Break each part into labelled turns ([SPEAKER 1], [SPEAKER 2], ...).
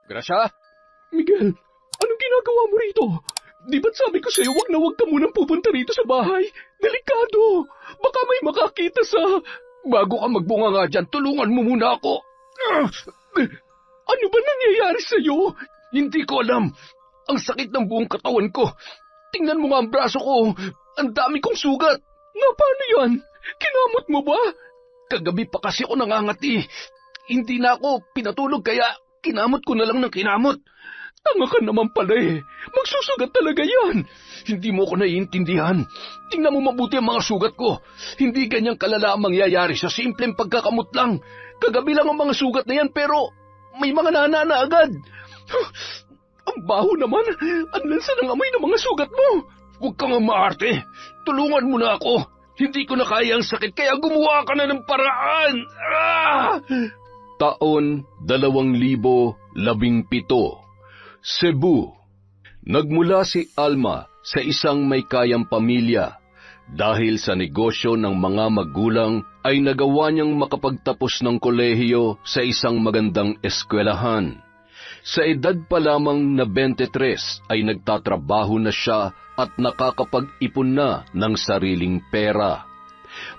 [SPEAKER 1] Gracia?
[SPEAKER 2] Miguel, anong ginagawa mo rito? Di ba't sabi ko sa'yo, wag ka munang pupunta rito sa bahay? Delikado! Baka may makakita sa...
[SPEAKER 1] Bago ka magbunga nga dyan, tulungan mo muna ako.
[SPEAKER 2] Ano ba nangyayari sa'yo?
[SPEAKER 1] Hindi ko alam. Ang sakit ng buong katawan ko. Tingnan mo nga ang braso ko. Ang dami kong sugat.
[SPEAKER 2] Nga paano yan? Kinamot mo ba?
[SPEAKER 1] Kagabi pa kasi ako nangangati. Hindi na ako pinatulog kaya kinamot ko na lang ng kinamot.
[SPEAKER 2] Tanga ka naman pala eh. Magsusugat talaga yan.
[SPEAKER 1] Hindi mo ko naiintindihan. Tingnan mo mabuti ang mga sugat ko. Hindi ganyang kalala ang mangyayari sa simpleng pagkakamot lang. Kagabi lang ang mga sugat na yan pero may mga nanana agad.
[SPEAKER 2] Ang baho naman. Ang lansa ng amoy ng mga sugat mo.
[SPEAKER 1] Huwag kang maarte. Tulungan mo na ako. Hindi ko na kaya ang sakit kaya gumawa ka na ng paraan. Taon 2017. Cebu. Nagmula si Alma sa isang may kayang pamilya. Dahil sa negosyo ng mga magulang ay nagawa niyang makapagtapos ng kolehiyo sa isang magandang eskwelahan. Sa edad pa lamang na 23 ay nagtatrabaho na siya at nakakapag-ipon na ng sariling pera.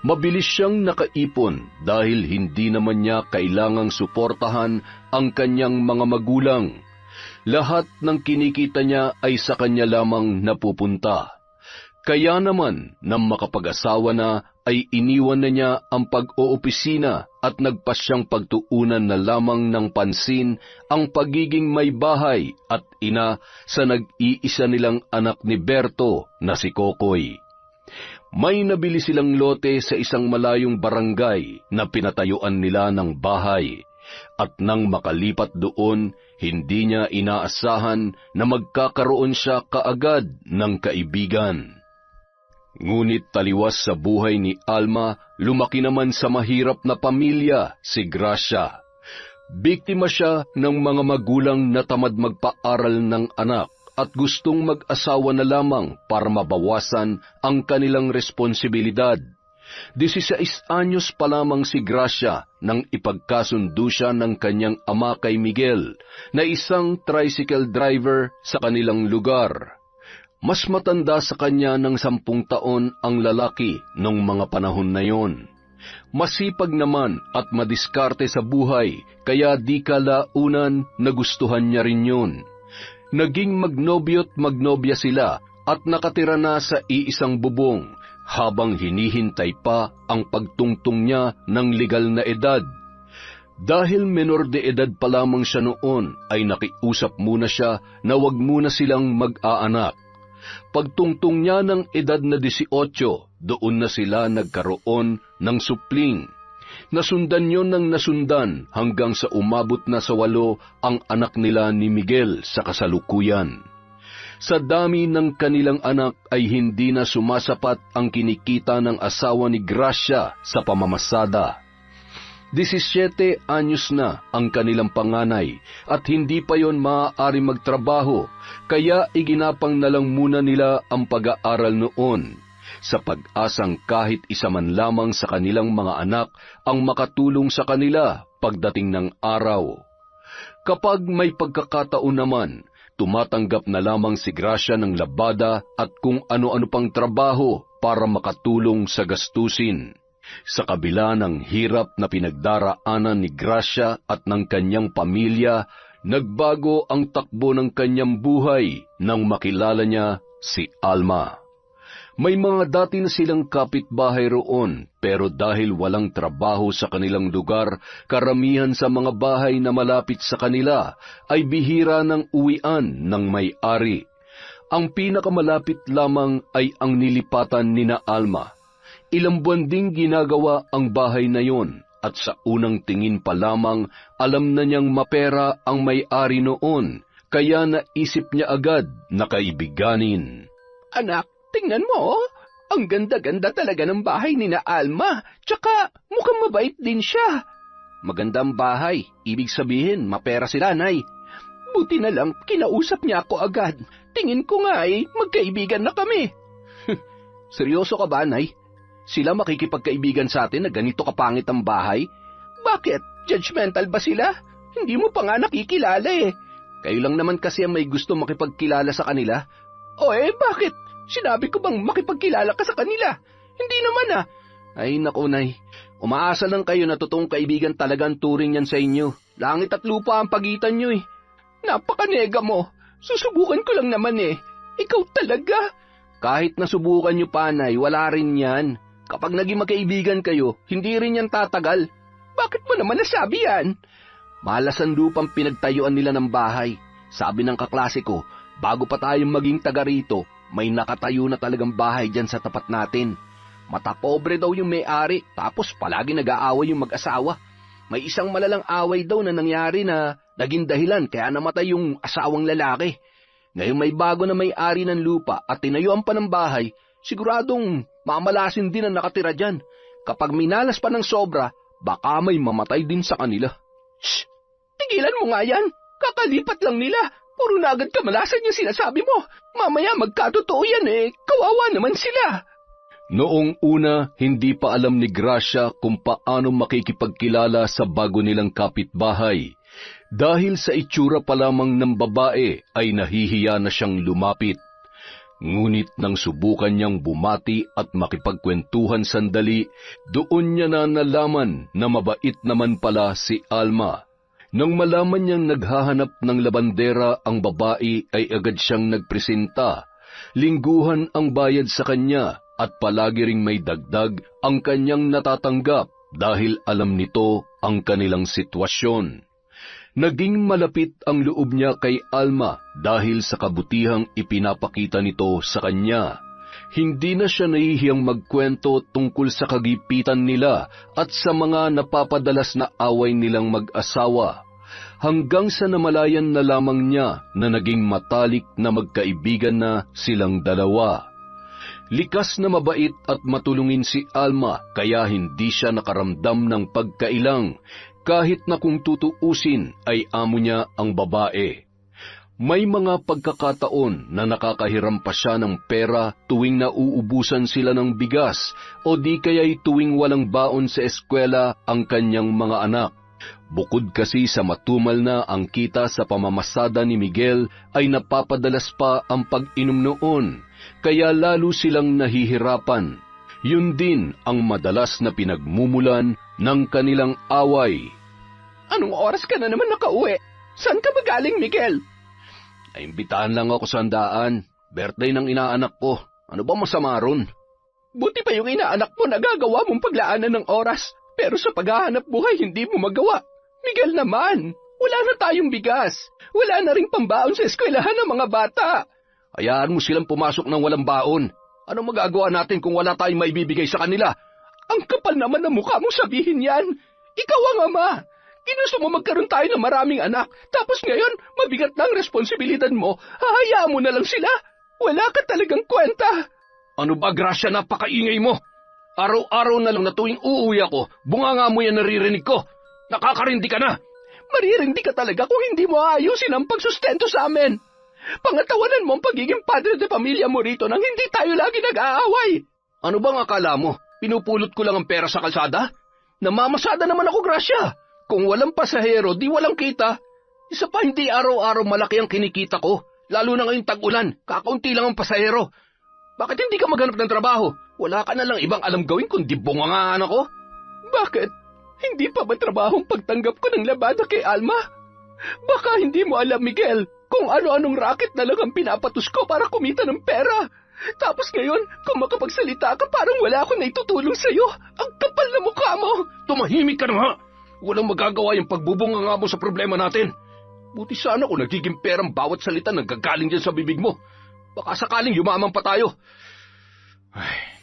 [SPEAKER 1] Mabilis siyang nakaipon dahil hindi naman niya kailangang suportahan ang kanyang mga magulang. Lahat ng kinikita niya ay sa kanya lamang napupunta. Kaya naman, nang makapag-asawa na, ay iniwan na niya ang pag-oopisina at nagpasyang pagtuunan na lamang ng pansin ang pagiging may bahay at ina sa nag-iisa nilang anak ni Berto na si Kokoy. May nabili silang lote sa isang malayong barangay na pinatayuan nila ng bahay. At nang makalipat doon, hindi niya inaasahan na magkakaroon siya kaagad ng kaibigan. Ngunit taliwas sa buhay ni Alma, lumaki naman sa mahirap na pamilya si Gracia. Biktima siya ng mga magulang na tamad magpaaral ng anak at gustong mag-asawa na lamang para mabawasan ang kanilang responsibilidad. 16 anyos pa lamang si Gracia nang ipagkasundo siya ng kanyang ama kay Miguel na isang tricycle driver sa kanilang lugar. Mas matanda sa kanya ng 10 taon ang lalaki nung mga panahon na yon. Masipag naman at madiskarte sa buhay kaya di kalaunan nagustuhan niya rin yun. Naging magnobyo't magnobya sila at nakatira na sa iisang bubong habang hinihintay pa ang pagtungtong niya ng legal na edad. Dahil menor de edad pa lamang siya noon ay nakiusap muna siya na wag muna silang mag-aanak. Pagtungtong niya ng edad na 18, doon na sila nagkaroon ng supling. Nasundan yon ng nasundan hanggang sa umabot na sa 8 ang anak nila ni Miguel sa kasalukuyan. Sa dami ng kanilang anak ay hindi na sumasapat ang kinikita ng asawa ni Gracia sa pamamasada. 17 anyos na ang kanilang panganay at hindi pa yon maaari magtrabaho, kaya iginapang na lang muna nila ang pag-aaral noon, sa pag-asang kahit isa man lamang sa kanilang mga anak ang makatulong sa kanila pagdating ng araw. Kapag may pagkakataon naman, tumatanggap na lamang si Gracia ng labada at kung ano-ano pang trabaho para makatulong sa gastusin. Sa kabila ng hirap na pinagdaraanan ni Gracia at ng kanyang pamilya, nagbago ang takbo ng kanyang buhay nang makilala niya si Alma. May mga dati na silang kapitbahay roon, pero dahil walang trabaho sa kanilang lugar, karamihan sa mga bahay na malapit sa kanila ay bihira ng uwian ng may-ari. Ang pinakamalapit lamang ay ang nilipatan ni na Alma. Ilang buwan ding ginagawa ang bahay na yon at sa unang tingin pa lamang alam na niyang mapera ang may-ari noon, kaya naisip niya agad na kaibiganin.
[SPEAKER 2] Anak, tingnan mo, ang ganda-ganda talaga ng bahay ni na Alma, tsaka mukhang mabait din siya.
[SPEAKER 1] Magandang bahay, ibig sabihin mapera sila, Nay.
[SPEAKER 2] Buti na lang kinausap niya ako agad. Tingin ko nga magkaibigan na kami.
[SPEAKER 1] Seryoso ka ba, Nay? Sila makikipagkaibigan sa atin na ganito kapangit ang bahay?
[SPEAKER 2] Bakit? Judgmental ba sila? Hindi mo pa nga nakikilala eh.
[SPEAKER 1] Kayo lang naman kasi ang may gusto makipagkilala sa kanila.
[SPEAKER 2] O bakit? Sinabi ko bang makipagkilala ka sa kanila? Hindi naman
[SPEAKER 1] Ay naku, Nay. Umaasa lang kayo na totoong kaibigan talaga ang turing yan sa inyo. Langit at lupa ang pagitan nyo
[SPEAKER 2] Napakanega mo. Susubukan ko lang naman Ikaw talaga?
[SPEAKER 1] Kahit nasubukan nyo pa, Nay, wala rin yan. Kapag naging magkaibigan kayo, hindi rin yan tatagal.
[SPEAKER 2] Bakit mo naman nasabi yan?
[SPEAKER 1] Malasan lupang pinagtayuan nila ng bahay. Sabi ng kaklase ko, bago pa tayong maging taga rito, may nakatayo na talagang bahay dyan sa tapat natin. Matapobre daw yung may-ari, tapos palagi nag-aaway yung mag-asawa. May isang malalang away daw na nangyari na naging dahilan kaya namatay yung asawang lalaki. Ngayon may bago na may-ari ng lupa at tinayuan pa ng bahay, siguradong mamalasin din ang nakatira dyan. Kapag minalas pa ng sobra, baka may mamatay din sa kanila.
[SPEAKER 2] Shh! Tigilan mo nga yan! Kakalipat lang nila! Puro na agad kamalasan yung sinasabi mo! Mamaya magkatotoo yan kawawa naman sila!
[SPEAKER 1] Noong una, hindi pa alam ni Gracia kung paano makikipagkilala sa bago nilang kapitbahay. Dahil sa itsura pa lamang ng babae ay nahihiya na siyang lumapit. Ngunit nang subukan niyang bumati at makipagkwentuhan sandali, doon niya na nalaman na mabait naman pala si Alma. Nang malaman niyang naghahanap ng labandera ang babae ay agad siyang nagpresenta. Lingguhan ang bayad sa kanya at palagi ring may dagdag ang kanyang natatanggap dahil alam nito ang kanilang sitwasyon. Naging malapit ang loob niya kay Alma dahil sa kabutihang ipinapakita nito sa kanya. Hindi na siya nahihiyang magkwento tungkol sa kagipitan nila at sa mga napapadalas na away nilang mag-asawa. Hanggang sa namalayan na lamang niya na naging matalik na magkaibigan na silang dalawa. Likas na mabait at matulungin si Alma kaya hindi siya nakaramdam ng pagkailang kahit na kung tutuusin ay amo niya ang babae. May mga pagkakataon na nakakahiram pa siya ng pera tuwing nauubusan sila ng bigas o di kaya'y tuwing walang baon sa eskwela ang kanyang mga anak. Bukod kasi sa matumal na ang kita sa pamamasada ni Miguel ay napapadalas pa ang pag-inom noon, kaya lalo silang nahihirapan. Yun din ang madalas na pinagmumulan ng kanilang away.
[SPEAKER 2] Anong oras ka na naman nakauwi? Saan ka ba galing, Miguel?
[SPEAKER 1] Naimbitahan lang ako sa handaan. Birthday ng inaanak ko. Ano ba masama ron?
[SPEAKER 2] Buti pa yung inaanak mo nagagawa mong paglaanan ng oras. Pero sa paghahanap buhay, hindi mo magawa. Miguel naman, wala na tayong bigas. Wala na ring pambaon sa eskwelahan ng mga bata.
[SPEAKER 1] Hayaan mo silang pumasok ng walang baon. Ano magagawa natin kung wala tayong maibibigay sa kanila?
[SPEAKER 2] Ang kapal naman ng mukha mong sabihin yan. Ikaw ang ama. Ginusto mo magkaroon tayo ng maraming anak. Tapos ngayon, mabigat na ang responsibilidad mo. Hahayaan mo na lang sila. Wala ka talagang kwenta.
[SPEAKER 1] Ano ba, Gracia, napakaingay mo? Araw-araw na lang na tuwing uuwi ako, bunganga mo yan naririnig ko. Nakakarindi ka na.
[SPEAKER 2] Maririndi ka talaga kung hindi mo aayusin ang pagsustento sa amin. Pangatawanan mo ang pagiging padre de pamilya mo rito nang hindi tayo lagi nag-aaway.
[SPEAKER 1] Ano bang akala mo? Pinupulot ko lang ang pera sa kalsada? Namamasada naman ako, Gracia. Kung walang pasahero, di walang kita. Isa pa, hindi araw-araw malaki ang kinikita ko. Lalo na ngayong tag-ulan, kakaunti lang ang pasahero. Bakit hindi ka maghanap ng trabaho? Wala ka na lang ibang alam gawin kundi bungangaan ako?
[SPEAKER 2] Bakit? Hindi pa ba trabahong pagtanggap ko ng labada kay Alma? Baka hindi mo alam, Miguel, kung ano-anong racket na lang ang pinapatos ko para kumita ng pera. Tapos ngayon, kung makapagsalita ka, parang wala akong naitutulong sa'yo. Ang kapal na mukha mo.
[SPEAKER 1] Tumahimik ka na nga. Walang magagawa yung pagbubunganga mo sa problema natin. Buti sana kung nagiging perang bawat salita nagagaling dyan sa bibig mo. Baka sakaling yumaman pa tayo. Ay.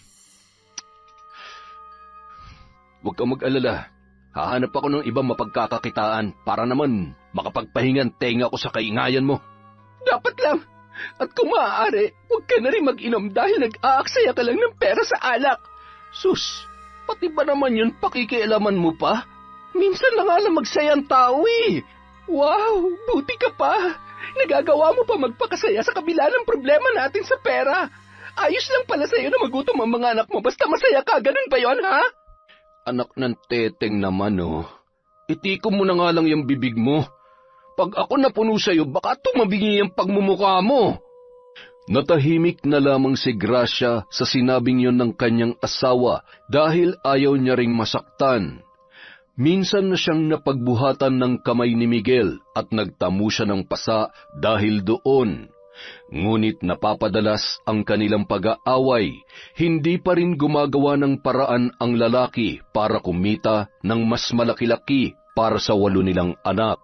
[SPEAKER 1] Huwag kang mag-alala. Hahanap ako ng ibang mapagkakakitaan para naman makapagpahingan tenga ko sa kaingayan mo.
[SPEAKER 2] Dapat lang. At kung maaari, huwag ka na rin mag-inom dahil nag-aaksaya ka lang ng pera sa alak.
[SPEAKER 1] Sus, pati ba naman yun pakikialaman mo pa?
[SPEAKER 2] Minsan na nga lang magsaya ang tao eh. Wow, buti ka pa. Nagagawa mo pa magpakasaya sa kabila ng problema natin sa pera. Ayos lang pala sa'yo na magutom ang mga anak mo basta masaya ka. Ganun ba yun, ha?
[SPEAKER 1] Anak ng teteng naman, oh. Itikom mo na nga lang yung bibig mo.
[SPEAKER 2] Pag ako napuno sa'yo, baka tumabingi ang pagmumukha mo.
[SPEAKER 1] Natahimik na lamang si Gracia sa sinabing yon ng kanyang asawa dahil ayaw niya ring masaktan. Minsan na siyang napagbuhatan ng kamay ni Miguel at nagtamo siya ng pasa dahil doon. Ngunit napapadalas ang kanilang pag-aaway, hindi pa rin gumagawa ng paraan ang lalaki para kumita ng mas malaki-laki para sa 8 nilang anak.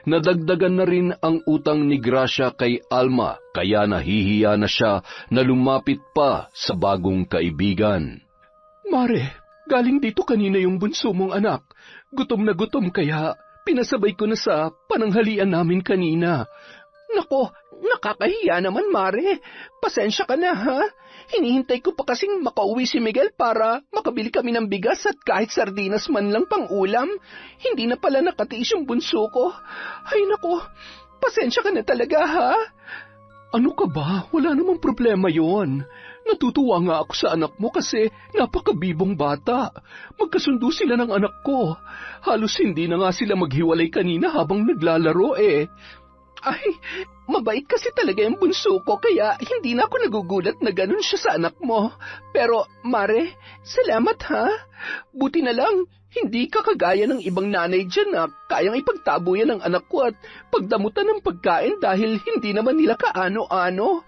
[SPEAKER 1] Nadagdagan na rin ang utang ni Gracia kay Alma, kaya nahihiya na siya na lumapit pa sa bagong kaibigan.
[SPEAKER 2] Mare, galing dito kanina yung bunso mong anak. Gutom na gutom kaya pinasabay ko na sa pananghalian namin kanina. Nako, nakakahiya naman, Mare. Pasensya ka na, ha? Hinihintay ko pa kasing makauwi si Miguel para makabili kami ng bigas at kahit sardinas man lang pang ulam. Hindi na pala nakatiis yung bunso ko. Ay, nako, pasensya ka na talaga, ha? Ano ka ba? Wala namang problema yon. Natutuwa nga ako sa anak mo kasi napakabibong bata. Magkasundo sila ng anak ko. Halos hindi na nga sila maghiwalay kanina habang naglalaro eh. Ay, mabait kasi talaga yung bunso ko kaya hindi na ako nagugulat na ganun siya sa anak mo. Pero, Mare, salamat ha. Buti na lang, hindi ka kagaya ng ibang nanay dyan na kayang ipagtabuyan ng anak ko at pagdamutan ng pagkain dahil hindi naman nila kaano-ano.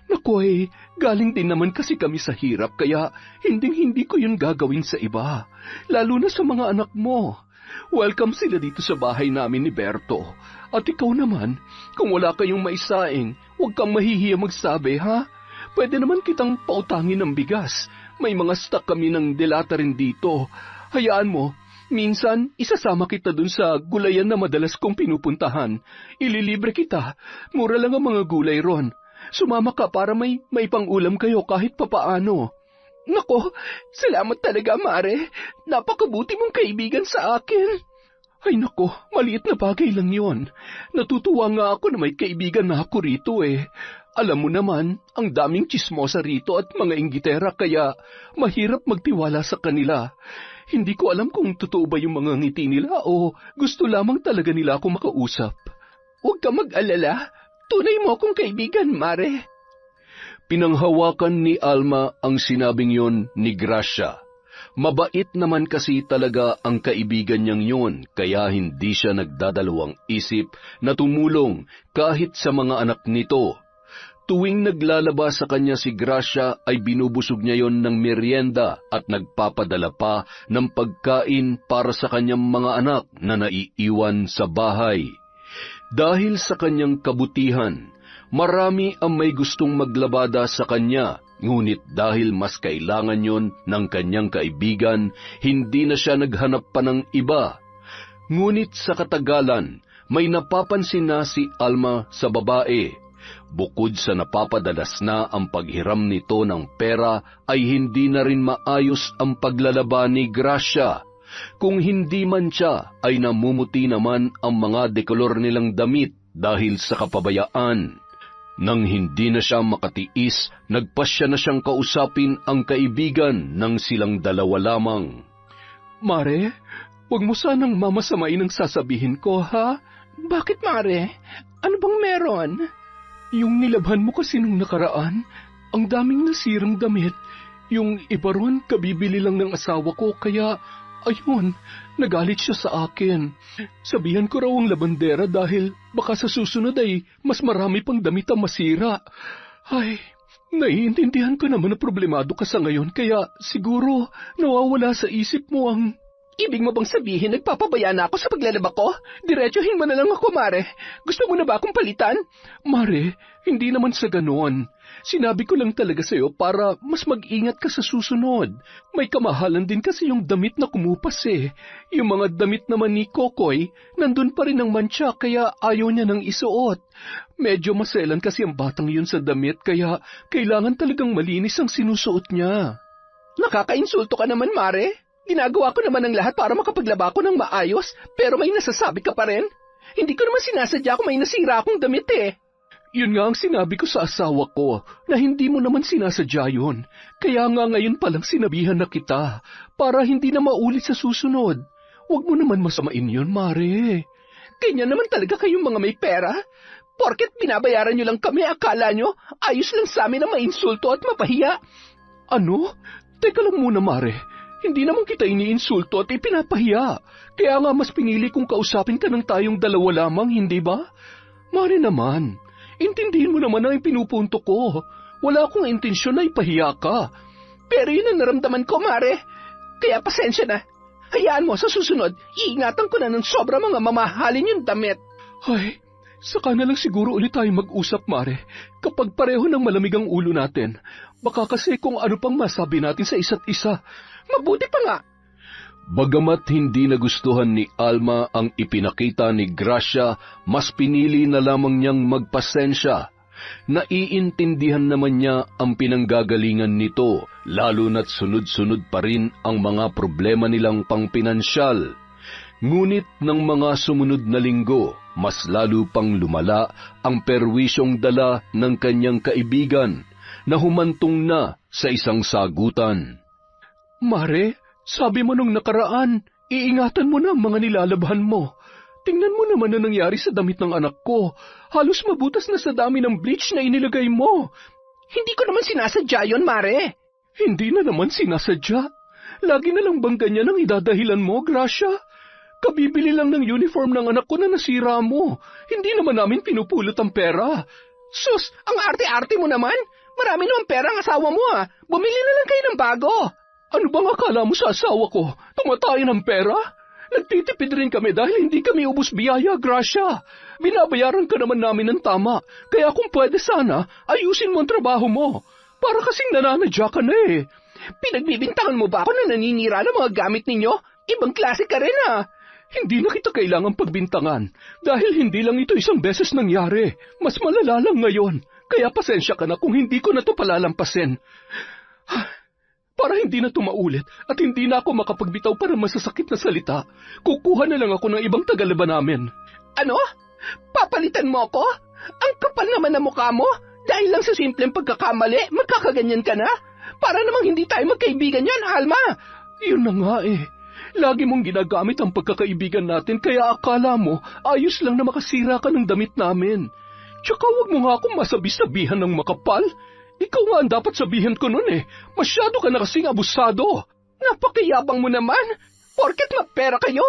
[SPEAKER 2] Naku galing din naman kasi kami sa hirap kaya hindi ko yun gagawin sa iba, lalo na sa mga anak mo. Welcome sila dito sa bahay namin ni Berto. At ikaw naman, kung wala kayong maisaing, huwag kang mahihiya magsabi, ha? Pwede naman kitang pautangin ng bigas. May mga stock kami ng delata rin dito. Hayaan mo, minsan isasama kita dun sa gulayan na madalas kong pinupuntahan. Ililibre kita. Mura lang ang mga gulay ron. Sumama ka para may pang-ulam kayo kahit papaano. Nako, salamat talaga, Mare. Napakabuti mong kaibigan sa akin. Ay nako, maliit na bagay lang yon. Natutuwa nga ako na may kaibigan na ako rito eh. Alam mo naman, ang daming tsismosa rito at mga inggitera kaya mahirap magtiwala sa kanila. Hindi ko alam kung totoo ba yung mga ngiti nila o gusto lamang talaga nila akong makausap. Huwag ka mag-alala. Tunay mo akong kaibigan, Mare.
[SPEAKER 1] Pinanghawakan ni Alma ang sinabing yon ni Gracia. Mabait naman kasi talaga ang kaibigan niyang yun, kaya hindi siya nagdadalawang isip na tumulong kahit sa mga anak nito. Tuwing naglalaba sa kanya si Gracia ay binubusog niya yon ng merienda at nagpapadala pa ng pagkain para sa kanyang mga anak na naiiwan sa bahay. Dahil sa kanyang kabutihan, marami ang may gustong maglabada sa kanya, ngunit dahil mas kailangan yon ng kanyang kaibigan, hindi na siya naghanap pa ng iba. Ngunit sa katagalan, may napapansin na si Alma sa babae. Bukod sa napapadalas na ang paghiram nito ng pera, ay hindi na rin maayos ang paglalaba ni Gracia. Kung hindi man siya, ay namumuti naman ang mga dekolor nilang damit dahil sa kapabayaan. Nang hindi na siya makatiis, nagpasya na siyang kausapin ang kaibigan ng silang dalawa lamang.
[SPEAKER 2] Mare, huwag mo sanang mamasamain ang sasabihin ko, ha? Bakit, Mare? Ano bang meron? Yung nilabhan mo kasi nung nakaraan, ang daming nasirang damit. Yung iba ron, kabibili lang ng asawa ko, kaya ayun, nagalit siya sa akin. Sabihan ko raw ang labandera dahil baka sa susunod ay mas marami pang damit ang masira. Ay, naiintindihan ko naman na problemado ka sa ngayon kaya siguro nawawala sa isip mo ang... Ibig mo bang sabihin nagpapabaya na ako sa paglalaba ko? Diretsuhin mo na lang ako, Mare. Gusto mo na ba akong palitan? Mare, hindi naman sa ganoon. Sinabi ko lang talaga sa'yo para mas mag-ingat ka sa susunod. May kamahalan din kasi yung damit na kumupas eh. Yung mga damit naman ni Kokoy, nandun pa rin ang mantsa kaya ayaw niya nang isuot. Medyo maselan kasi ang batang yun sa damit kaya kailangan talagang malinis ang sinusuot niya. Nakakainsulto ka naman, Mare. Ginagawa ko naman ang lahat para makapaglaba ko ng maayos, pero may nasasabi ka pa rin. Hindi ko naman sinasadya kung may nasira akong damit eh. Yun nga ang sinabi ko sa asawa ko, na hindi mo naman sinasadya yun. Kaya nga ngayon palang sinabihan na kita, para hindi na maulit sa susunod. Huwag mo naman masamain yun, Mare. Ganyan naman talaga kayong mga may pera. Porket binabayaran nyo lang kami, akala nyo, ayos lang sa amin na mainsulto at mapahiya. Ano? Teka lang muna, Mare. Hindi naman kita iniinsulto at ipinapahiya. Kaya nga mas pinili kong kausapin ka ng tayong dalawa lamang, hindi ba? Mare naman, intindihin mo naman ang pinupunto ko. Wala akong intensyon na ipahiya ka. Pero yun ang naramdaman ko, Mare. Kaya pasensya na. Hayaan mo, sa susunod, iingatan ko na ng sobra mga mamahalin yung damit. Ay, saka na lang siguro ulit tayo mag-usap, Mare. Kapag pareho ng malamig ang ulo natin, baka kasi kung ano pang masabi natin sa isa't isa. Mabuti pa nga.
[SPEAKER 1] Bagamat hindi nagustuhan ni Alma ang ipinakita ni Gracia, mas pinili na lamang niyang magpasensya. Naiintindihan naman niya ang pinanggagalingan nito, lalo na't sunod-sunod pa rin ang mga problema nilang pangpinansyal. Ngunit ng mga sumunod na linggo, mas lalo pang lumala ang perwisyong dala ng kanyang kaibigan na humantong na sa isang sagutan.
[SPEAKER 2] Mare, sabi mo nung nakaraan, iingatan mo na ang mga nilalabhan mo. Tingnan mo naman na nangyari sa damit ng anak ko. Halos mabutas na sa dami ng bleach na inilagay mo. Hindi ko naman sinasadya yon, Mare. Hindi na naman sinasadya. Lagi na lang bang ganyan ang idadahilan mo, Gracia? Kabibili lang ng uniform ng anak ko na nasira mo. Hindi naman namin pinupulot ang pera. Sus, ang arte-arte mo naman. Marami naman pera ang asawa mo ah. Bumili na lang kayo ng bago. Ano bang akala mo sa asawa ko? Tumatayo ng pera? Nagtitipid rin kami dahil hindi kami ubos biyaya, Gracia. Binabayaran ka naman namin ng tama, kaya kung pwede sana, ayusin mo ang trabaho mo. Para kasing nananadya ka na eh. Pinagbibintangan mo ba ako na naninira ng mga gamit ninyo? Ibang klase ka rin ah. Hindi na kita kailangang pagbintangan dahil hindi lang ito isang beses nangyari. Mas malala lang ngayon, kaya pasensya ka na kung hindi ko na ito palalampasin. Para hindi na tumaulit at hindi na ako makapagbitaw para masasakit na salita, kukuha na lang ako ng ibang tagalaban namin. Ano? Papalitan mo ako? Ang kapal naman na mukha mo? Dahil lang sa simpleng pagkakamali, magkakaganyan ka na? Para namang hindi tayo magkaibigan yan, Alma! Yun na nga eh. Lagi mong ginagamit ang pagkakaibigan natin kaya akala mo ayos lang na makasira ka ng damit namin. Tsaka huwag mo nga akong masabi-sabihan ng makapal. Ikaw nga ang dapat sabihin ko nun eh. Masyado ka na kasing abusado. Napakayabang mo naman. Porket mapera kayo?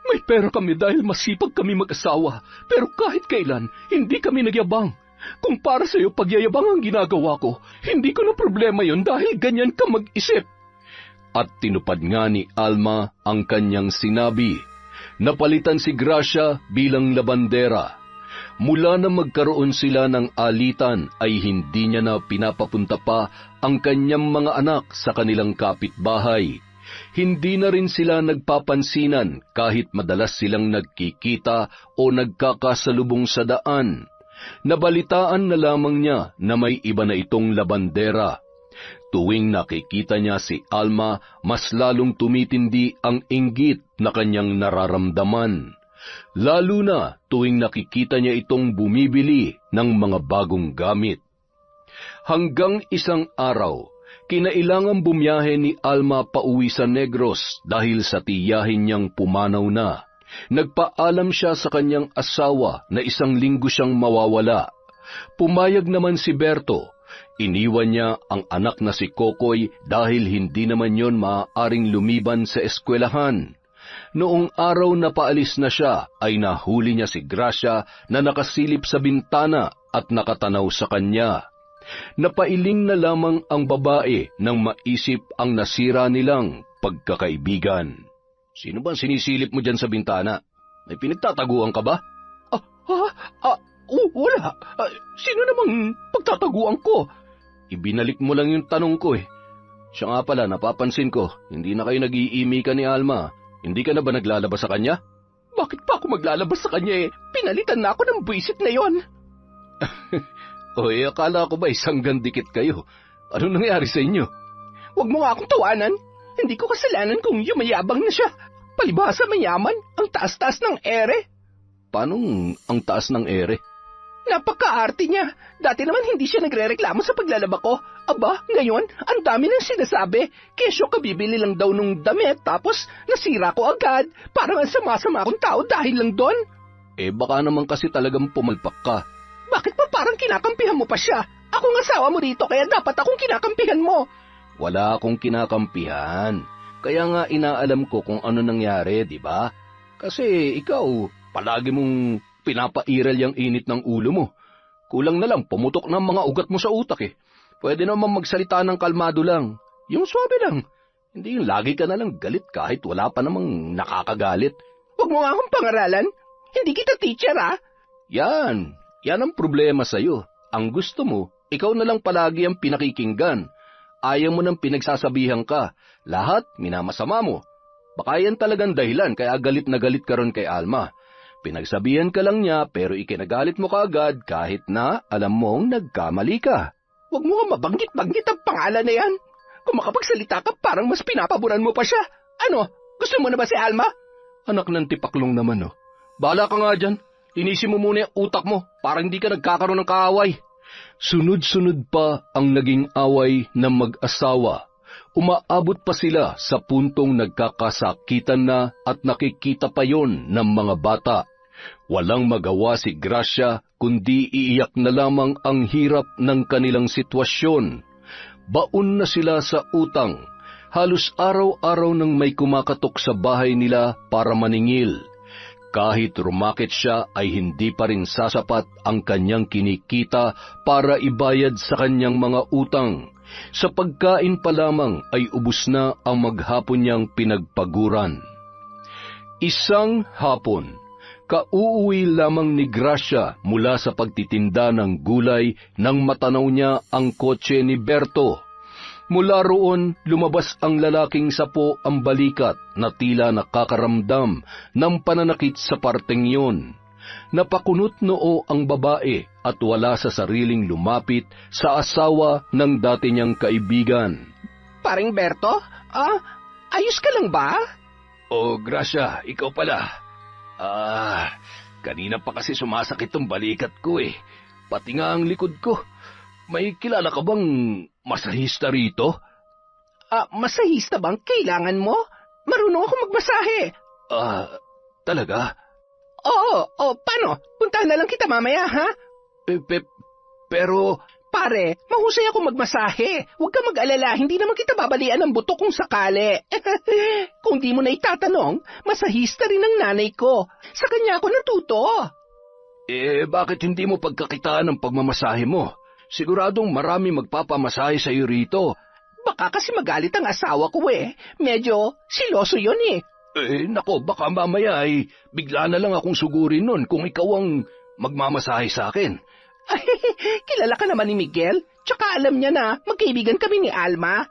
[SPEAKER 2] May pera kami dahil masipag kami mag-asawa. Pero kahit kailan, hindi kami nagyabang. Kung para sa'yo pagyayabang ang ginagawa ko, hindi ko na problema yon dahil ganyan ka mag-isip.
[SPEAKER 1] At tinupad nga ni Alma ang kanyang sinabi. Napalitan si Gracia bilang labandera. Mula na magkaroon sila ng alitan ay hindi niya na pinapapunta pa ang kanyang mga anak sa kanilang kapitbahay. Hindi na rin sila nagpapansinan kahit madalas silang nagkikita o nagkakasalubong sa daan. Nabalitaan na lamang niya na may iba na itong labandera. Tuwing nakikita niya si Alma, mas lalong tumitindi ang inggit na kanyang nararamdaman. Lalo na tuwing nakikita niya itong bumibili ng mga bagong gamit. Hanggang isang araw, kinailangang bumiyahe ni Alma pauwi sa Negros dahil sa tiyahin niyang pumanaw na. Nagpaalam siya sa kanyang asawa na 1 linggo siyang mawawala. Pumayag naman si Berto. Iniwan niya ang anak na si Kokoy dahil hindi naman yon maaaring lumiban sa eskwelahan. Noong araw na paalis na siya, ay nahuli niya si Gracia na nakasilip sa bintana at nakatanaw sa kanya. Napailing na lamang ang babae nang maisip ang nasira nilang pagkakaibigan. Sino ba sinisilip mo dyan sa bintana? May pinagtataguan ka ba?
[SPEAKER 2] Wala. Sino namang pagtataguan ko?
[SPEAKER 1] Ibinalik mo lang yung tanong ko eh. Siya nga pala, napapansin ko, hindi na kayo nag-iimikan ni Alma. Hindi ka na ba naglalabas sa kanya?
[SPEAKER 2] Bakit pa ako maglalabas sa kanya eh? Pinalitan na ako ng buwisit na yon.
[SPEAKER 1] Akala ko ba isang gandikit kayo? Ano nangyari sa inyo?
[SPEAKER 2] Huwag mo nga akong tawanan. Hindi ko kasalanan kung yumayabang na siya. Palibhasa mayaman, ang taas-taas ng ere.
[SPEAKER 1] Paano ang taas ng ere?
[SPEAKER 2] Napaka-arte niya. Dati naman hindi siya nagre-reklamo sa paglalaba ko. Aba, ngayon, ang dami nang sinasabi. Kesyo kabibili lang daw nung damit, tapos nasira ko agad. Parang ang sama-sama akong tao dahil lang doon.
[SPEAKER 1] Baka naman kasi talagang pumalpak ka.
[SPEAKER 2] Bakit ba parang kinakampihan mo pa siya? Ako ang asawa mo dito, kaya dapat akong kinakampihan mo.
[SPEAKER 1] Wala akong kinakampihan. Kaya nga inaalam ko kung ano nangyari, di ba? Kasi ikaw, palagi mong pinapairal yung init ng ulo mo. Kulang na lang, pumutok ng mga ugat mo sa utak eh. Pwede naman magsalita ng kalmado lang. Yung swabe lang. Hindi yung lagi ka na lang galit kahit wala pa namang nakakagalit.
[SPEAKER 2] Huwag mo nga akong pangaralan. Hindi kita teacher, ah.
[SPEAKER 1] Yan ang problema sa'yo. Ang gusto mo, ikaw na lang palagi ang pinakikinggan. Ayaw mo nang pinagsasabihan ka. Lahat minamasama mo. Baka yan talagang dahilan kaya galit na galit ka ron kay Alma. Pinagsabihan ka lang niya pero ikinagalit mo kaagad kahit na alam mong nagkamali ka.
[SPEAKER 2] Huwag mo nga mabanggit-banggit ang pangalan na yan. Kung makapagsalita ka, parang mas pinapaboran mo pa siya. Ano, gusto mo na ba si Alma?
[SPEAKER 1] Anak ng tipaklong naman, oh. Bahala ka nga dyan. Linisin mo muna yung utak mo para hindi ka nagkakaroon ng kaaway. Sunod-sunod pa ang naging away ng mag-asawa. Umaabot pa sila sa puntong nagkakasakitan na at nakikita pa yon ng mga bata. Walang magawa si Gracia kundi iiyak na lamang ang hirap ng kanilang sitwasyon. Baon na sila sa utang. Halos araw-araw nang may kumakatok sa bahay nila para maningil. Kahit rumakit siya ay hindi pa rin sasapat ang kanyang kinikita para ibayad sa kanyang mga utang. Sa pagkain pa lamang ay ubos na ang maghapon niyang pinagpaguran. Isang hapon, kauuwi lamang ni Gracia mula sa pagtitinda ng gulay nang matanaw niya ang kotse ni Berto. Mula roon, lumabas ang lalaking sapo ang balikat na tila nakakaramdam ng pananakit sa parteng yun. Napakunot noo ang babae at wala sa sariling lumapit sa asawa ng dati niyang kaibigan.
[SPEAKER 2] Paring Berto? Ayos ka lang ba?
[SPEAKER 1] Oh, Gracia, ikaw pala. Kanina pa kasi sumasakit ang balikat ko eh. Pati nga ang likod ko. May kilala ka bang masahista rito?
[SPEAKER 2] Masahista bang kailangan mo? Marunong ako magmasahe.
[SPEAKER 1] Talaga?
[SPEAKER 2] Oo, paano? Puntahan na lang kita mamaya, ha?
[SPEAKER 1] Pero...
[SPEAKER 2] Pare, mahusay ako magmasahe. Huwag ka mag-alala, hindi naman kita babalian ng buto kung sakali. Kung di mo na itatanong, masahista rin ang nanay ko. Sa kanya ako natuto.
[SPEAKER 1] Bakit hindi mo pagkakitaan ng pagmamasahe mo? Siguradong marami magpapamasahe sa iyo rito.
[SPEAKER 2] Baka kasi magalit ang asawa ko eh. Medyo siloso yun eh.
[SPEAKER 1] Nako, baka mamaya ay bigla na lang akong sugurin nun kung ikaw ang magmamasahe sa akin.
[SPEAKER 2] Ay, kilala ka naman ni Miguel. Tsaka alam niya na magkaibigan kami ni Alma.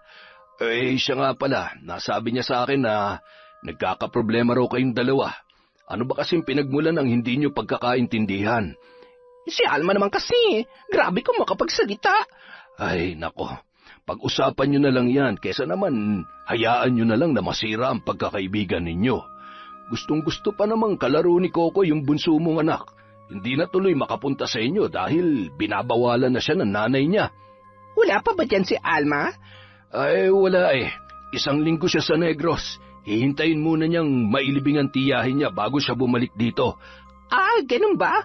[SPEAKER 1] Siya nga pala. Nasabi niya sa akin na nagkakaproblema raw kayong dalawa. Ano ba kasing pinagmulan ang hindi niyo pagkakaintindihan?
[SPEAKER 2] Si Alma naman kasi, grabe kung makapagsalita.
[SPEAKER 1] Ay, nako. Pag-usapan niyo na lang yan, kesa naman hayaan niyo na lang na masira ang pagkakaibigan ninyo. Gustong-gusto pa namang kalaro ni Coco yung bunso mong anak. Hindi na tuloy makapunta sa inyo dahil binabawalan na siya ng nanay niya.
[SPEAKER 2] Wala pa ba dyan si Alma?
[SPEAKER 1] Wala eh. 1 linggo siya sa Negros. Hihintayin muna niyang mailibing ang tiyahin niya bago siya bumalik dito.
[SPEAKER 2] Ganun ba?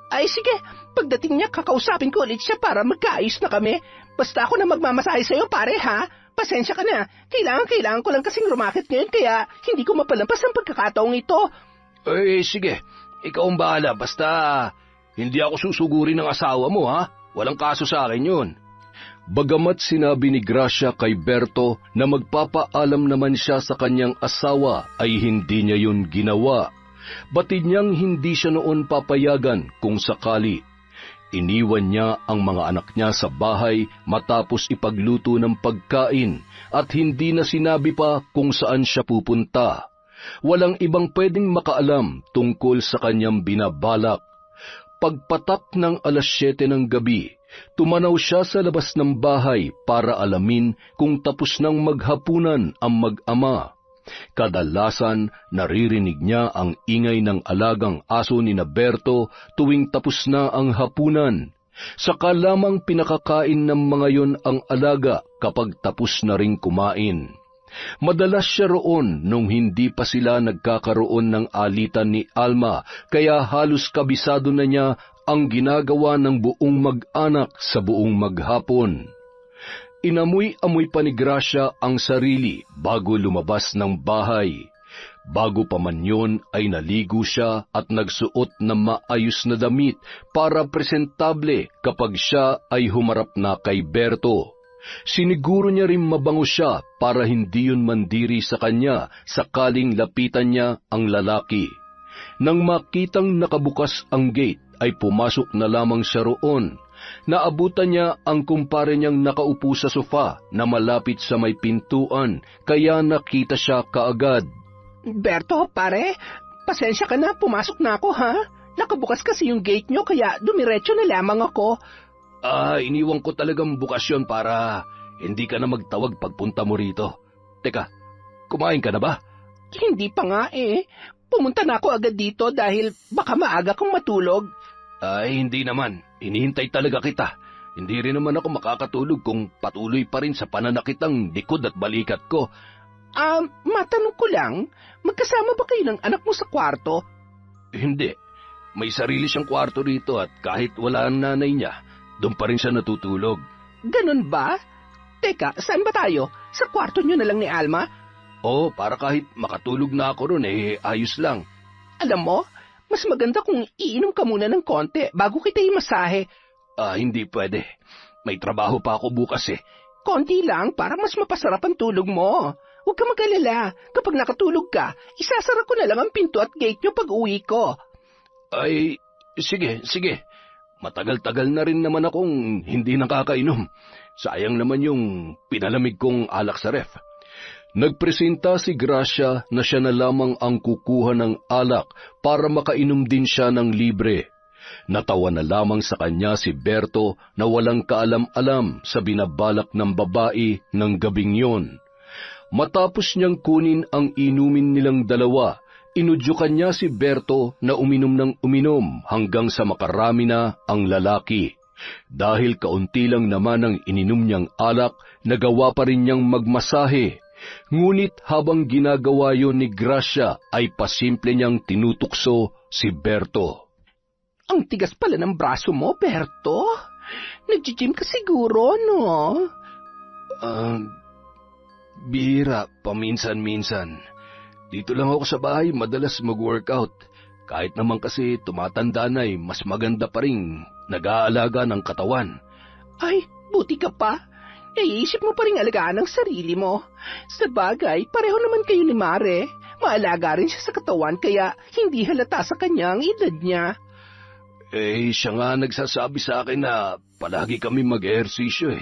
[SPEAKER 2] Ay sige, pagdating niya kakausapin ko ulit siya para magkaayos na kami. Basta ako na magmamasahe sa'yo pare ha. Pasensya ka na. Kailangan ko lang kasing rumakit ngayon kaya hindi ko mapalampas ang pagkakataong ito.
[SPEAKER 1] Sige. Ikaw ang bahala, basta hindi ako susugurin ng asawa mo, ha? Walang kaso sa akin yun. Bagamat sinabi ni Gracia kay Berto na magpapaalam naman siya sa kanyang asawa, ay hindi niya yun ginawa. Batid niyang hindi siya noon papayagan kung sakali. Iniwan niya ang mga anak niya sa bahay matapos ipagluto ng pagkain at hindi na sinabi pa kung saan siya pupunta. Walang ibang pwedeng makaalam tungkol sa kanyang binabalak. Pagpatak ng 7:00 ng gabi, tumanaw siya sa labas ng bahay para alamin kung tapos nang maghapunan ang mag-ama. Kadalasan naririnig niya ang ingay ng alagang aso ni Berto tuwing tapos na ang hapunan. Saka lamang pinakakain ng mga yon ang alaga kapag tapos na ring kumain. Madalas siya roon nung hindi pa sila nagkakaroon ng alitan ni Alma, kaya halos kabisado na niya ang ginagawa ng buong mag-anak sa buong maghapon. Inamoy-amoy pa ni Gracia ang sarili bago lumabas ng bahay. Bago pa man yun ay naligo siya at nagsuot ng maayos na damit para presentable kapag siya ay humarap na kay Berto. Siniguro niya rin mabango siya para hindi yun mandiri sa kanya sakaling lapitan niya ang lalaki. Nang makitang nakabukas ang gate ay pumasok na lamang siya roon. Naabutan niya ang kumpare niyang nakaupo sa sofa na malapit sa may pintuan kaya nakita siya kaagad.
[SPEAKER 2] Berto, pare, pasensya ka na, pumasok na ako ha. Nakabukas kasi yung gate nyo kaya dumiretso na lamang ako.
[SPEAKER 1] Iniwan ko talagang bukas yun para hindi ka na magtawag pagpunta mo rito. Teka, kumain ka na ba?
[SPEAKER 2] Hindi pa nga eh. Pumunta na ako agad dito dahil baka maaga kong matulog.
[SPEAKER 1] Hindi naman. Inihintay talaga kita. Hindi rin naman ako makakatulog kung patuloy pa rin sa pananakitang likod at balikat ko.
[SPEAKER 2] Matanong ko lang, magkasama ba kayo ng anak mo sa kwarto?
[SPEAKER 1] Hindi. May sarili siyang kwarto rito at kahit wala ang nanay niya, doon pa rin siya natutulog.
[SPEAKER 2] Ganun ba? Teka, saan ba tayo? Sa kwarto niyo na lang ni Alma?
[SPEAKER 1] Oo, para kahit makatulog na ako ron ayos lang.
[SPEAKER 2] Alam mo, mas maganda kung iinom ka muna ng konti bago kita imasahe.
[SPEAKER 1] Hindi pwede. May trabaho pa ako bukas eh.
[SPEAKER 2] Konti lang para mas mapasarap ang tulog mo. Huwag ka mag-alala. Kapag nakatulog ka, isasara ko na lang ang pinto at gate nyo pag uwi ko.
[SPEAKER 1] Sige. Matagal-tagal na rin naman akong hindi nakakainom. Sayang naman yung pinalamig kong alak sa ref. Nagpresenta si Gracia na siya na lamang ang kukuha ng alak para makainom din siya ng libre. Natawa na lamang sa kanya si Berto na walang kaalam-alam sa binabalak ng babae ng gabing yon. Matapos niyang kunin ang inumin nilang dalawa, inudyukan niya si Berto na uminom ng uminom hanggang sa makarami na ang lalaki. Dahil kaunti lang naman ang ininom niyang alak, nagawa pa rin niyang magmasahe. Ngunit habang ginagawa yon ni Gracia ay pasimple niyang tinutukso si Berto.
[SPEAKER 2] Ang tigas pala ng braso mo, Berto. Nag-gym ka siguro, no?
[SPEAKER 1] Bihira, paminsan-minsan. Dito lang ako sa bahay madalas mag-workout. Kahit naman kasi tumatanda na mas maganda pa rin nag-aalaga ng katawan.
[SPEAKER 2] Ay, buti ka pa. Naiisip mo pa rin alagaan ang sarili mo. Sa bagay, pareho naman kayo ni Mare. Maalaga rin siya sa katawan kaya hindi halata sa kanya ang edad niya.
[SPEAKER 1] Siya nga nagsasabi sa akin na palagi kami mag-ehersisyo .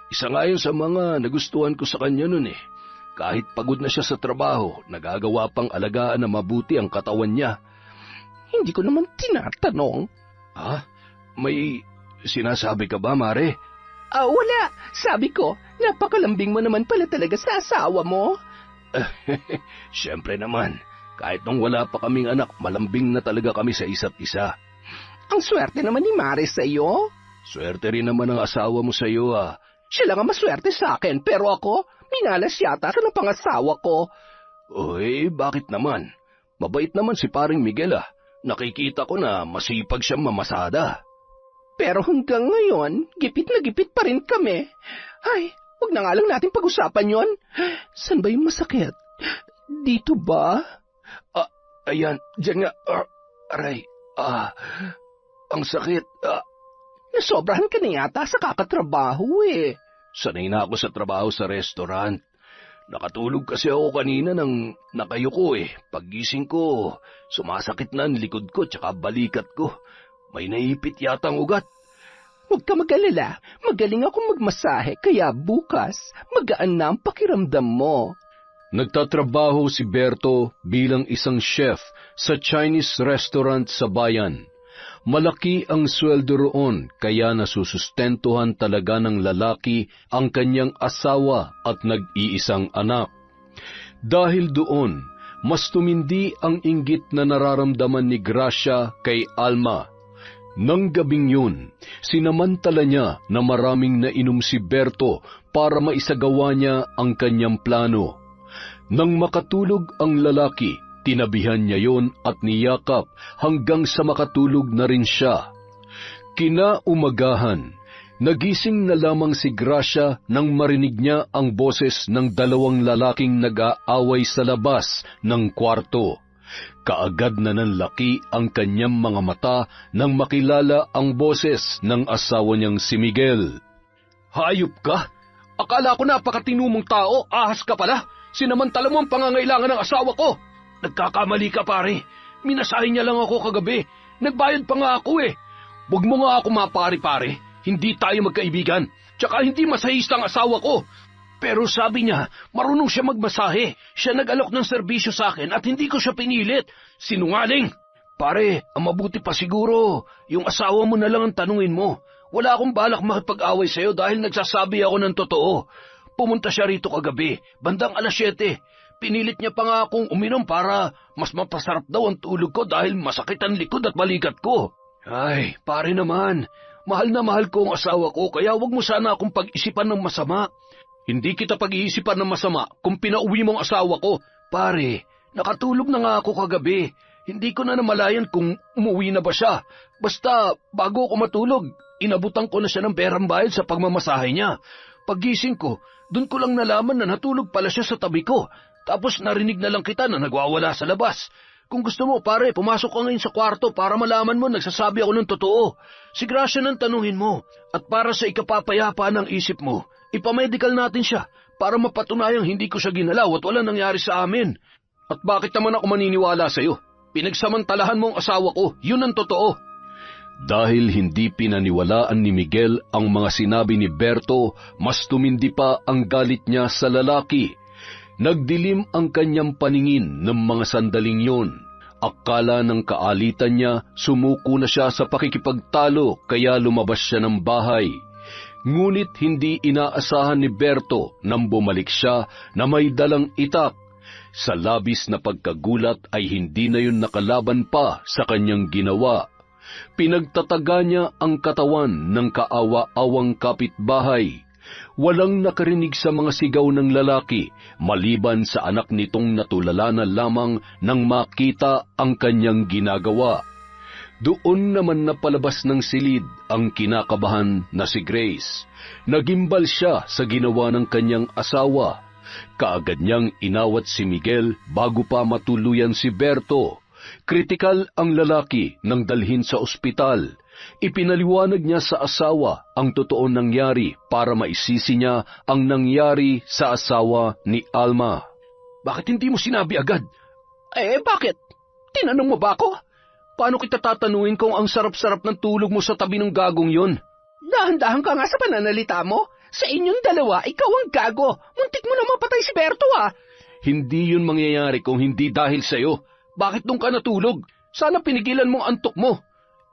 [SPEAKER 1] Isa nga yun sa mga nagustuhan ko sa kanya nun . Kahit pagod na siya sa trabaho, nagagawa pang alagaan na mabuti ang katawan niya.
[SPEAKER 2] Hindi ko naman tinatanong.
[SPEAKER 1] May sinasabi ka ba, Mare?
[SPEAKER 2] Wala. Sabi ko, napakalambing mo naman pala talaga sa asawa mo.
[SPEAKER 1] Siyempre naman. Kahit nung wala pa kaming anak, malambing na talaga kami sa isa't isa.
[SPEAKER 2] Ang swerte naman ni Mare sa iyo.
[SPEAKER 1] Swerte rin naman ang asawa mo sa iyo,
[SPEAKER 2] Siya lang ang maswerte sa akin, pero ako, minalas yata sa napangasawa ko.
[SPEAKER 1] Bakit naman? Mabait naman si paring Miguel, Nakikita ko na masipag siyang mamasada.
[SPEAKER 2] Pero hanggang ngayon, gipit na gipit pa rin kami. Ay, wag na nga lang natin pag-usapan yon. Saan ba yung masakit? Dito ba?
[SPEAKER 1] Ayan, diyan nga. Aray, ang sakit.
[SPEAKER 2] Nasobrahan ka na yata sa kakatrabaho
[SPEAKER 1] Sanay na ako sa trabaho sa restaurant. Nakatulog kasi ako kanina nang nakayuko Paggising ko, sumasakit na ang likod ko tsaka balikat ko. May naipit yata ang ugat.
[SPEAKER 2] Huwag ka mag-alala. Magaling akong magmasahe kaya bukas magaan na ang pakiramdam mo.
[SPEAKER 1] Nagtatrabaho si Berto bilang isang chef sa Chinese restaurant sa bayan. Malaki ang sweldo roon kaya nasusustentuhan talaga ng lalaki ang kanyang asawa at nag-iisang anak. Dahil doon, mas tumindi ang inggit na nararamdaman ni Gracia kay Alma. Nang gabing yun, sinamantala niya na maraming nainom si Berto para maisagawa niya ang kanyang plano. Nang makatulog ang lalaki, tinabihan niya yon at niyakap hanggang sa makatulog na rin siya. Kinaumagahan, nagising na lamang si Gracia nang marinig niya ang boses ng dalawang lalaking nag-aaway sa labas ng kwarto. Kaagad na nanlaki ang kanyang mga mata nang makilala ang boses ng asawa niyang si Miguel.
[SPEAKER 2] Hayop ka? Akala ko napakatino mong tao, ahas ka pala. Sinamantala mo ang pangangailangan ng asawa ko. Nagkakamali ka, pare. Minasahe niya lang ako kagabi. Nagbayad pa nga ako eh. Huwag mo nga ako mapari-pare. Hindi tayo magkaibigan. Tsaka hindi masahista ang asawa ko. Pero sabi niya, marunong siya magmasahe. Siya nag-alok ng serbisyo sa akin at hindi ko siya pinilit. Sinungaling! Pare, ang mabuti pa siguro, yung asawa mo na lang ang tanungin mo. Wala akong balak makipag-away sa'yo dahil nagsasabi ako ng totoo. Pumunta siya rito kagabi, bandang 7:00. Pinilit niya pa nga akong uminom para mas mapasarap daw ang tulog ko dahil masakit ang likod at balikat ko. Ay, pare naman, mahal na mahal ko ang asawa ko kaya wag mo sana akong pag-isipan ng masama. Hindi kita pag-iisipan ng masama kung pinauwi mo ang asawa ko. Pare, nakatulog na nga ako kagabi. Hindi ko na namalayan kung umuwi na ba siya. Basta, bago ako matulog, inabutan ko na siya ng perang bayad sa pagmamasahe niya. Paggising ko, dun ko lang nalaman na natulog pala siya sa tabi ko. Tapos narinig na lang kita na nagwawala sa labas. Kung gusto mo, pare, pumasok ka ngayon sa kwarto para malaman mo nagsasabi ako ng totoo. Si Gracia nang tanungin mo. At para sa ikapapayapa ng isip mo, ipamedical natin siya para mapatunayang hindi ko siya ginalaw at wala nangyari sa amin. At bakit naman ako maniniwala sa'yo? Pinagsamantalahan mo ang asawa ko, yun ang totoo.
[SPEAKER 1] Dahil hindi pinaniwalaan ni Miguel ang mga sinabi ni Berto, mas tumindi pa ang galit niya sa lalaki. Nagdilim ang kanyang paningin ng mga sandaling yon. Akala ng kaalitan niya, sumuko na siya sa pakikipagtalo kaya lumabas siya ng bahay. Ngunit hindi inaasahan ni Berto nang bumalik siya na may dalang itak. Sa labis na pagkagulat ay hindi na yun nakalaban pa sa kanyang ginawa. Pinagtataga niya ang katawan ng kaawa-awang kapitbahay. Walang nakarinig sa mga sigaw ng lalaki, maliban sa anak nitong natulala na lamang nang makita ang kanyang ginagawa. Doon naman napalabas ng silid ang kinakabahan na si Grace. Nagimbal siya sa ginawa ng kanyang asawa. Kaagad niyang inawat si Miguel bago pa matuluyan si Berto. Kritikal ang lalaki nang dalhin sa ospital. Ipinaliwanag niya sa asawa ang totoong nangyari para maisisi niya ang nangyari sa asawa ni Alma.
[SPEAKER 2] Bakit hindi mo sinabi agad? Bakit? Tinanong mo ba ako? Paano kita tatanungin kung ang sarap-sarap ng tulog mo sa tabi ng gagong yun? Dahan-dahan ka nga sa pananalita mo. Sa inyong dalawa, ikaw ang gago. Muntik mo na mapatay si Berto ah. Hindi yun mangyayari kung hindi dahil sa'yo. Bakit nung ka natulog? Sana pinigilan mong antok mo.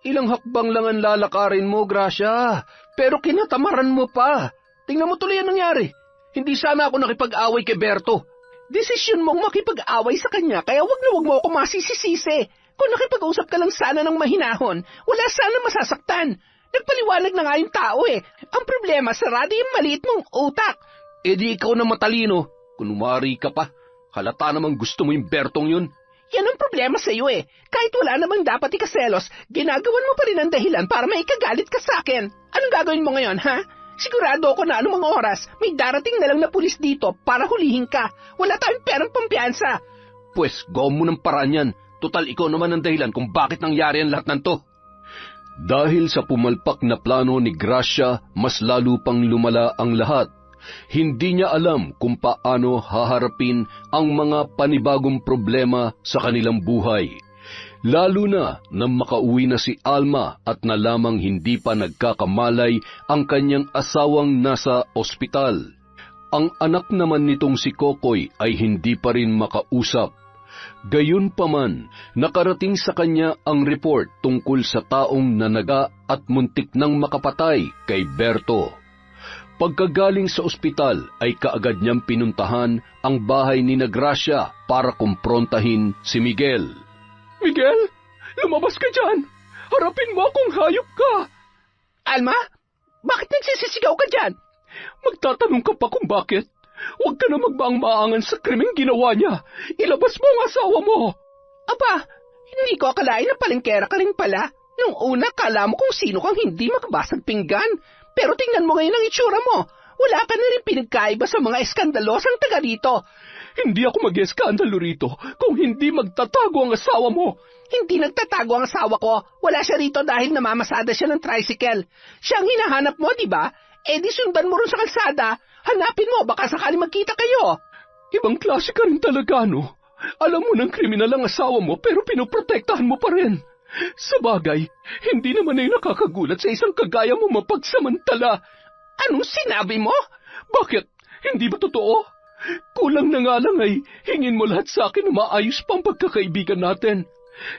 [SPEAKER 2] Ilang hakbang lang ang lalakarin mo, Gracia. Pero kinatamaran mo pa. Tingnan mo tuloy ang nangyari. Hindi sana ako nakipag-away kay Berto. Desisyon mong makipag-away sa kanya, kaya wag mo ako masisisisi. Kung nakipag-usap ka lang sana ng mahinahon, wala sana masasaktan. Nagpaliwanag na nga yung tao eh. Ang problema, sarado yung maliit mong utak. Di ikaw na matalino. Kunwari ka pa. Halata namang gusto mo yung Bertong yun. Yan ang problema sa iyo eh. Kahit wala namang dapat ikaselos, ginagawan mo pa rin ang dahilan para maikagalit ka sa akin. Anong gagawin mo ngayon, ha? Sigurado ako na anumang oras, may darating na lang na pulis dito para hulihin ka. Wala tayong perang pampiyansa. Pues, gawin mo ng paraan yan. Total, ikaw naman ang dahilan kung bakit nangyari ang lahat ng to.
[SPEAKER 1] Dahil sa pumalpak na plano ni Gracia, mas lalo pang lumala ang lahat. Hindi niya alam kung paano haharapin ang mga panibagong problema sa kanilang buhay. Lalo na nang makauwi na si Alma at nalamang hindi pa nagkakamalay ang kanyang asawang nasa ospital. Ang anak naman nitong si Kokoy ay hindi pa rin makausap. Gayunpaman, nakarating sa kanya ang report tungkol sa taong nanaga at muntik nang makapatay kay Berto. Pagkagaling sa ospital ay kaagad niyang pinuntahan ang bahay ni Gracia para kumprontahin si Miguel.
[SPEAKER 2] Miguel, lumabas ka dyan. Harapin mo akong hayop ka. Alma, bakit nagsisisigaw ka dyan? Magtatanong ka pa kung bakit? Huwag ka na magbaang-maangan sa krimeng ginawa niya. Ilabas mo ang asawa mo. Aba, hindi ko akalain na palengkera ka rin pala. Nung una, kala mo kung sino kang hindi makabasag pinggan. Pero tingnan mo ngayon ang itsura mo. Wala ka na rin pinagkaiba sa mga eskandalosang taga rito. Hindi ako mag-eskandalo rito kung hindi magtatago ang asawa mo. Hindi nagtatago ang asawa ko. Wala siya rito dahil namamasada siya ng tricycle. Siya ang hinahanap mo, di ba? Eh di sundan mo rin sa kalsada. Hanapin mo, baka sakali magkita kayo. Ibang klase ka rin talaga, no? Alam mo ng kriminal ang asawa mo pero pinoprotektahan mo pa rin. Sa bagay, hindi naman ay nakakagulat sa isang kagaya mo mapagsamantala. Anong sinabi mo? Bakit? Hindi ba totoo? Kulang na nga lang ay hingin mo lahat sa akin na maayos pang pagkakaibigan natin.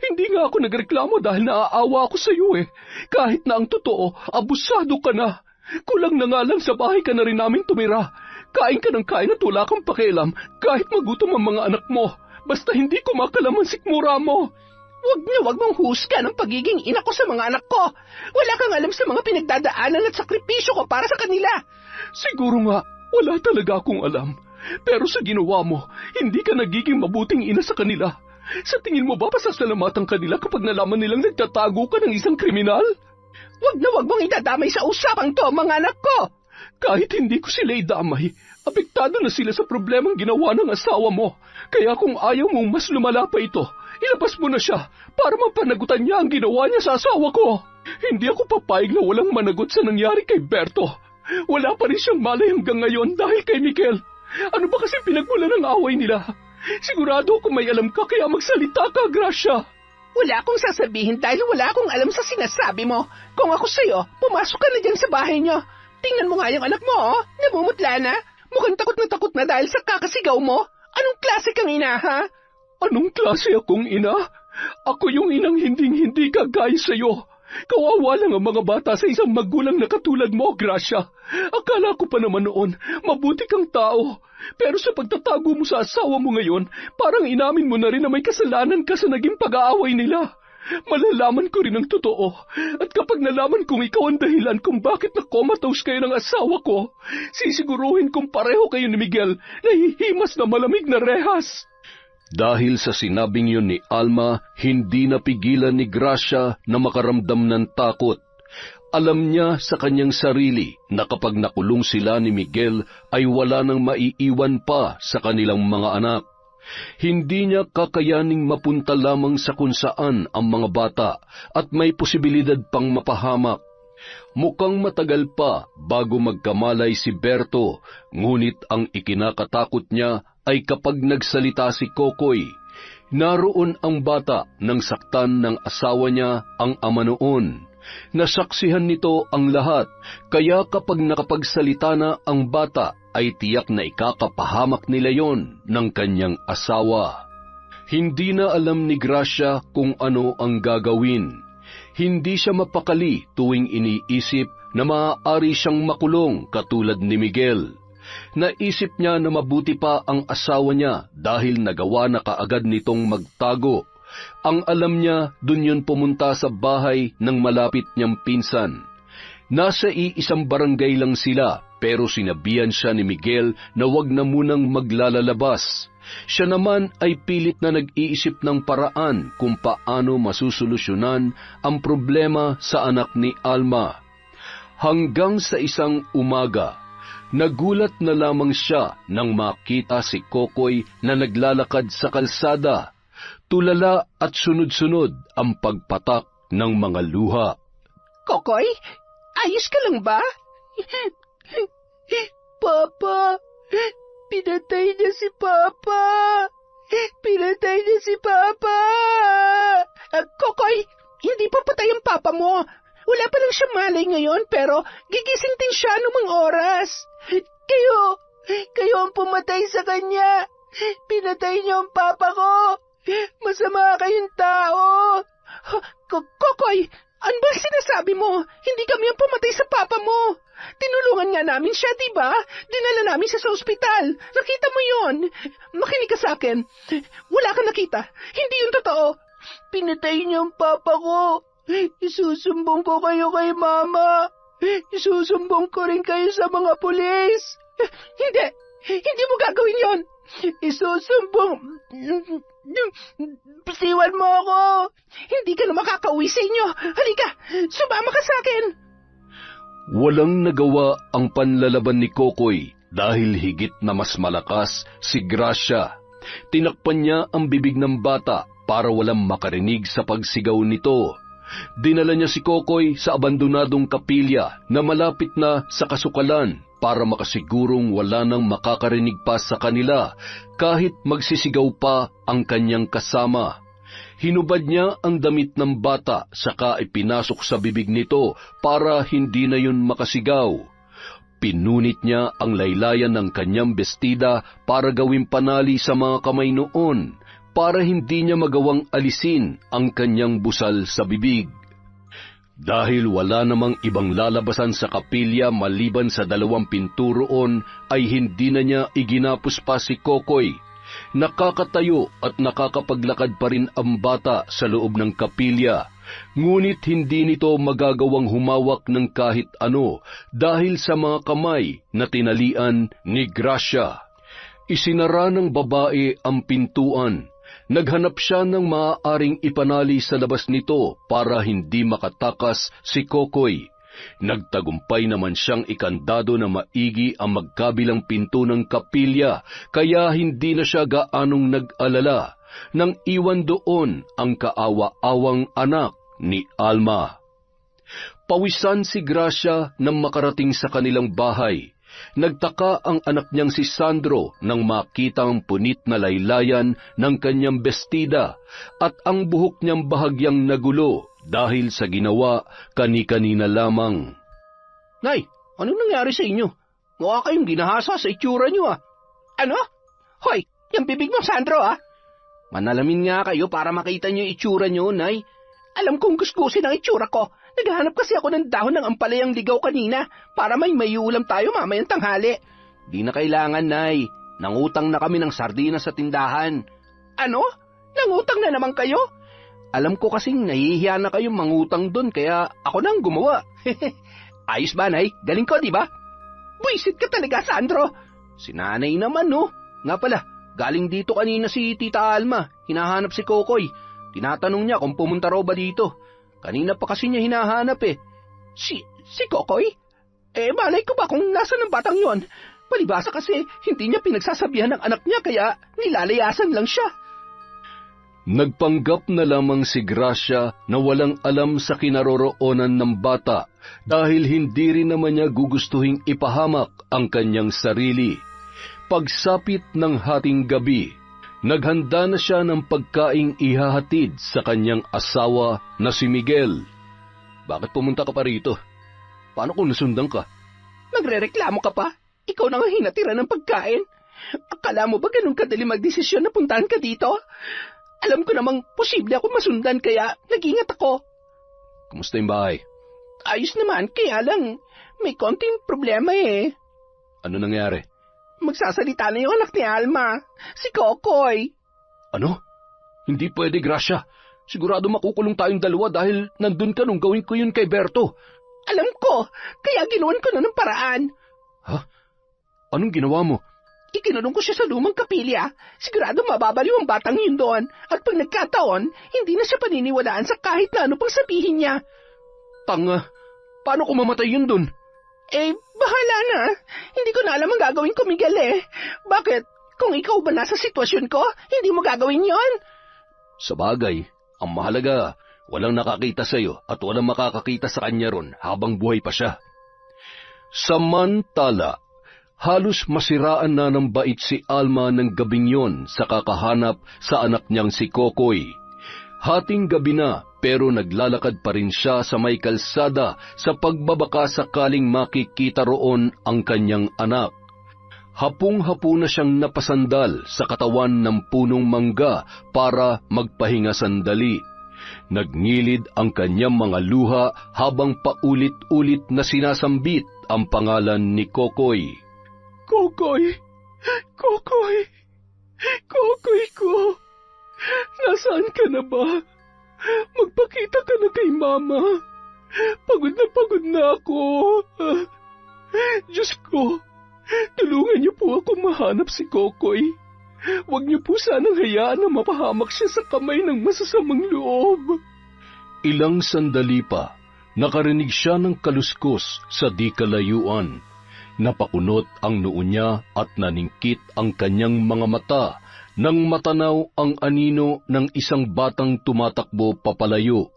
[SPEAKER 2] Hindi nga ako nagreklamo dahil naaawa ako sa iyo eh. Kahit na ang totoo, abusado ka na. Kulang na nga lang sa bahay ka na rin namin tumira. Kain ka ng kain at wala kang pakialam kahit magutom ang mga anak mo. Basta hindi kumakalaman sikmura mo. Wag mong husga ng pagiging ina ko sa mga anak ko. Wala kang alam sa mga pinagdadaanan at sakripisyo ko para sa kanila. Siguro nga, wala talaga akong alam. Pero sa ginawa mo, hindi ka nagiging mabuting ina sa kanila. Sa tingin mo ba pasasalamatan kanila kapag nalaman nilang nagtatago ka ng isang kriminal? Wag mong idadamay sa usapang to, mga anak ko. Kahit hindi ko sila idamay, apektado na sila sa problemang ginawa ng asawa mo. Kaya kung ayaw mong mas lumala pa ito, ilabas mo na siya para mapanagutan niya ang ginawa niya sa asawa ko. Hindi ako papayag na walang managot sa nangyari kay Berto. Wala pa rin siyang malay hanggang ngayon dahil kay Miguel. Ano ba kasi pinagmula ng away nila? Sigurado kung may alam ka kaya magsalita ka, Gracia. Wala akong sasabihin dahil wala akong alam sa sinasabi mo. Kung ako sa'yo, pumasok ka na dyan sa bahay niyo. Tingnan mo nga yung anak mo, oh. Namumutla na. Mukhang takot na dahil sa kakasigaw mo. Anong klase kang ina, ha? Anong klase akong ina? Ako yung inang hinding-hindi kagaya sa'yo. Kawawa lang ang mga bata sa isang magulang na katulad mo, Gracia. Akala ko pa naman noon, mabuti kang tao. Pero sa pagtatago mo sa asawa mo ngayon, parang inamin mo na rin na may kasalanan ka sa naging pag-aaway nila. Malalaman ko rin ang totoo. At kapag nalaman kong ikaw ang dahilan kung bakit na-comatose kayo ng asawa ko, sisiguruhin kong pareho kayo ni Miguel na hihimas na malamig na rehas.
[SPEAKER 1] Dahil sa sinabing yun ni Alma, hindi napigilan ni Gracia na makaramdam ng takot. Alam niya sa kanyang sarili na kapag nakulong sila ni Miguel ay wala nang maiiwan pa sa kanilang mga anak. Hindi niya kakayaning mapunta lamang sa kung saan ang mga bata at may posibilidad pang mapahamak. Mukhang matagal pa bago magkamalay si Berto, ngunit ang ikinakatakot niya ay kapag nagsalita si Kokoy. Naroon ang bata nang saktan ng asawa niya ang ama noon. Nasaksihan nito ang lahat, kaya kapag nakapagsalita na ang bata, ay tiyak na ikakapahamak nila yon ng kanyang asawa. Hindi na alam ni Gracia kung ano ang gagawin. Hindi siya mapakali tuwing iniisip na maaari siyang makulong katulad ni Miguel. Naisip niya na mabuti pa ang asawa niya dahil nagawa na kaagad nitong magtago. Ang alam niya, dun yun pumunta sa bahay ng malapit niyang pinsan. Nasa iisang barangay lang sila, pero sinabihan siya ni Miguel na wag na munang maglalalabas. Siya naman ay pilit na nag-iisip ng paraan kung paano masusolusyonan ang problema sa anak ni Alma. Hanggang sa isang umaga, nagulat na lamang siya nang makita si Kokoy na naglalakad sa kalsada. Tulala at sunod-sunod ang pagpatak ng mga luha.
[SPEAKER 2] Kokoy, ayos ka lang ba? Papa, pinatay niya si Papa. Pinatay niya si Papa. Kokoy, hindi pa patay ang Papa mo. Wala pa lang siya malay ngayon, pero gigising din siya anumang oras. Kayo ang pumatay sa kanya. Pinatay niyo ang Papa ko. Masama kayong tao. Kokoy, ano ba sinasabi mo? Hindi kami ang pumatay sa Papa mo. Tinulungan nga namin siya, diba? Dinala namin siya sa ospital. Nakita mo yon? Makinig ka sa akin. Wala kang nakita. Hindi yun totoo. Pinatay niyo ang Papa ko. Isusumbong ko kayo kay Mama. Isusumbong ko rin kayo sa mga pulis. Hindi mo gagawin yon. Isusumbong. Bisiwan mo ako. Hindi ka na makakauwi sa inyo. Halika, sumama ka sa akin.
[SPEAKER 1] Walang nagawa ang panlalaban ni Kokoy dahil higit na mas malakas si Gracia. Tinakpan niya ang bibig ng bata para walang makarinig sa pagsigaw nito. Dinala niya si Kokoy sa abandonadong kapilya na malapit na sa kasukalan para makasigurong wala nang makakarinig pa sa kanila kahit magsisigaw pa ang kanyang kasama. Hinubad niya ang damit ng bata saka ipinasok sa bibig nito para hindi na yun makasigaw. Pinunit niya ang laylayan ng kanyang bestida para gawing panali sa mga kamay noon para hindi niya magawang alisin ang kanyang busal sa bibig. Dahil wala namang ibang lalabasan sa kapilya maliban sa 2 pinto roon ay hindi na niya iginapos pa si Kokoy. Nakakatayo at nakakapaglakad pa rin ang bata sa loob ng kapilya, ngunit hindi nito magagawang humawak ng kahit ano dahil sa mga kamay na tinalian ni Gracia. Isinara ng babae ang pintuan. Naghanap siya ng maaaring ipanali sa labas nito para hindi makatakas si Kokoy. Nagtagumpay naman siyang ikandado na maigi ang magkabilang pinto ng kapilya, kaya hindi na siya gaanong nag-alala nang iwan doon ang kaawa-awang anak ni Alma. Pawisan si Gracia nang makarating sa kanilang bahay. Nagtaka ang anak niyang si Sandro nang makita ang punit na laylayan ng kanyang bestida at ang buhok niyang bahagyang nagulo dahil sa ginawa kani-kanina lamang.
[SPEAKER 2] Nay, anong nangyari sa inyo? Mukha kayong ginahasa sa itsura niyo Ano? Hoy, yung bibig mo, Sandro Manalamin nga kayo para makita niyo yung itsura niyo, Nay. Alam kong gusgusin ang itsura ko. Naghahanap kasi ako ng dahon ng ampalayang ligaw kanina para may ulam tayo mamayang tanghali. Di na kailangan, Nay. Nangutang na kami ng sardinas sa tindahan. Ano? Nangutang na naman kayo? Alam ko kasing nahihiya na kayong mangutang doon kaya ako nang gumawa. Ayos ba, Nay? Galing ko, di ba? Buisit ka talaga, Sandro. Si Nanay naman, no? Nga pala, galing dito kanina si Tita Alma. Hinahanap si Kokoy. Tinatanong niya kung pumunta raw ba dito. Kanina pa kasi niya hinahanap Si Kokoy? Malay ko ba kung nasa ng batang yon? Palibasa kasi hindi niya pinagsasabihan ng anak niya kaya nilalayasan lang siya.
[SPEAKER 1] Nagpanggap na lamang si Gracia na walang alam sa kinaroroonan ng bata dahil hindi rin naman niya gugustuhing ipahamak ang kanyang sarili. Pagsapit ng hating gabi, naghanda na siya ng pagkaing ihahatid sa kanyang asawa na si Miguel. Bakit pumunta ka pa rito? Paano kung nasundan ka?
[SPEAKER 2] Nagrereklamo ka pa? Ikaw na nga hinatira ng pagkain. Akala mo ba ganun kadali magdesisyon na puntahan ka dito? Alam ko namang posible ako masundan kaya nag-ingat ako.
[SPEAKER 1] Kumusta yung bahay?
[SPEAKER 2] Ayos naman, kaya lang may konting problema
[SPEAKER 1] Ano nangyari?
[SPEAKER 2] Magsasalita na yung anak ni Alma, si Kokoy.
[SPEAKER 1] Ano? Hindi pwede, Gracia. Sigurado makukulong tayong dalawa dahil nandun ka nung gawin ko yun kay Berto.
[SPEAKER 2] Alam ko, kaya ginawan ko na ng paraan.
[SPEAKER 1] Ha? Anong ginawa mo?
[SPEAKER 2] Ikinulong ko siya sa lumang kapilya. Sigurado mababaliw ang batang yun doon. At pag nagkataon, hindi na siya paniniwalaan sa kahit na ano pang sabihin niya.
[SPEAKER 1] Tanga, paano kung mamatay yun doon?
[SPEAKER 2] Bahala na. Hindi ko na alam ang gagawin ko, Miguel Bakit? Kung ikaw ba nasa sitwasyon ko, hindi mo gagawin yon?
[SPEAKER 1] Sa bagay, ang mahalaga, walang nakakita sa'yo at walang makakakita sa kanya ron habang buhay pa siya. Samantala, halos masiraan na ng bait si Alma ng gabing yon sa kakahanap sa anak niyang si Kokoy. Hating gabi na pero naglalakad pa rin siya sa may kalsada sa pagbabaka sakaling makikita roon ang kanyang anak. Hapung-hapo na siyang napasandal sa katawan ng punong mangga para magpahinga sandali. Nagngilid ang kanyang mga luha habang paulit-ulit na sinasambit ang pangalan ni Kokoy.
[SPEAKER 2] Kokoy! Kokoy! Kokoy ko! Nasaan ka na ba? Magpakita ka na kay Mama. Pagod na ako. Diyos ko, Tulungan niyo po ako mahanap si Kokoy. Huwag niyo po sanang hayaan na mapahamak siya sa kamay ng masasamang loob.
[SPEAKER 1] Ilang sandali pa, nakarinig siya ng kaluskos sa di kalayuan. Napakunot ang noo niya at naningkit ang kanyang mga mata nang matanaw ang anino ng isang batang tumatakbo papalayo.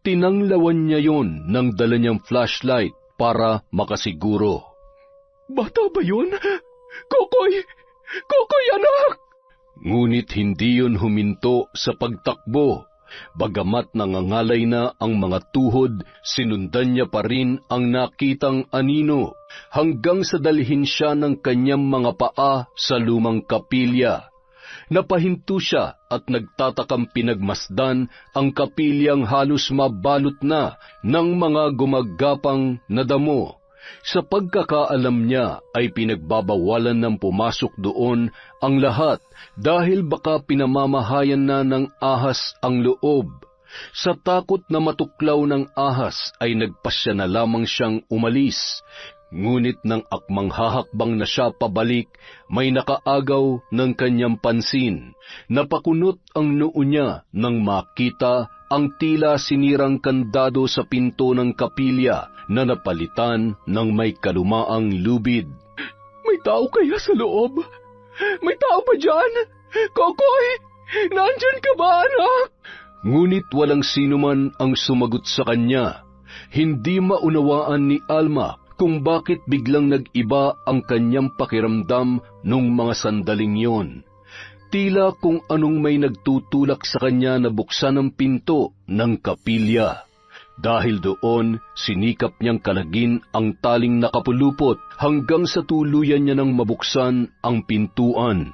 [SPEAKER 1] Tinanglawan niya yon nang dala niyang flashlight para makasiguro.
[SPEAKER 2] Bata ba yun? Kokoy! Kokoy, anak!
[SPEAKER 1] Ngunit hindi yun huminto sa pagtakbo. Bagamat nangangalay na ang mga tuhod, sinundan niya pa rin ang nakitang anino hanggang sa dalhin siya ng kanyang mga paa sa lumang kapilya. Napahinto siya at nagtatakang pinagmasdan ang kapilyang halos mabalot na ng mga gumagapang na damo. Sa pagkakaalam niya ay pinagbabawalan ng pumasok doon ang lahat dahil baka pinamamahayan na ng ahas ang loob. Sa takot na matuklaw ng ahas ay nagpasya na lamang siyang umalis. Ngunit nang akmang hahakbang na siya pabalik, may nakaagaw ng kanyang pansin. Napakunot ang noo niya nang makita ang tila sinirang kandado sa pinto ng kapilya na napalitan ng may kalumaang lubid.
[SPEAKER 2] May tao kaya sa loob? May tao ba dyan? Kokoy! Nandyan ka ba, anak?
[SPEAKER 1] Ngunit walang sinuman ang sumagot sa kanya. Hindi maunawaan ni Alma kung bakit biglang nag-iba ang kanyang pakiramdam nung mga sandaling yon. Tila kung anong may nagtutulak sa kanya na buksan ang pinto ng kapilya. Dahil doon, sinikap niyang kalagin ang taling nakapulupot hanggang sa tuluyan niya nang mabuksan ang pintuan.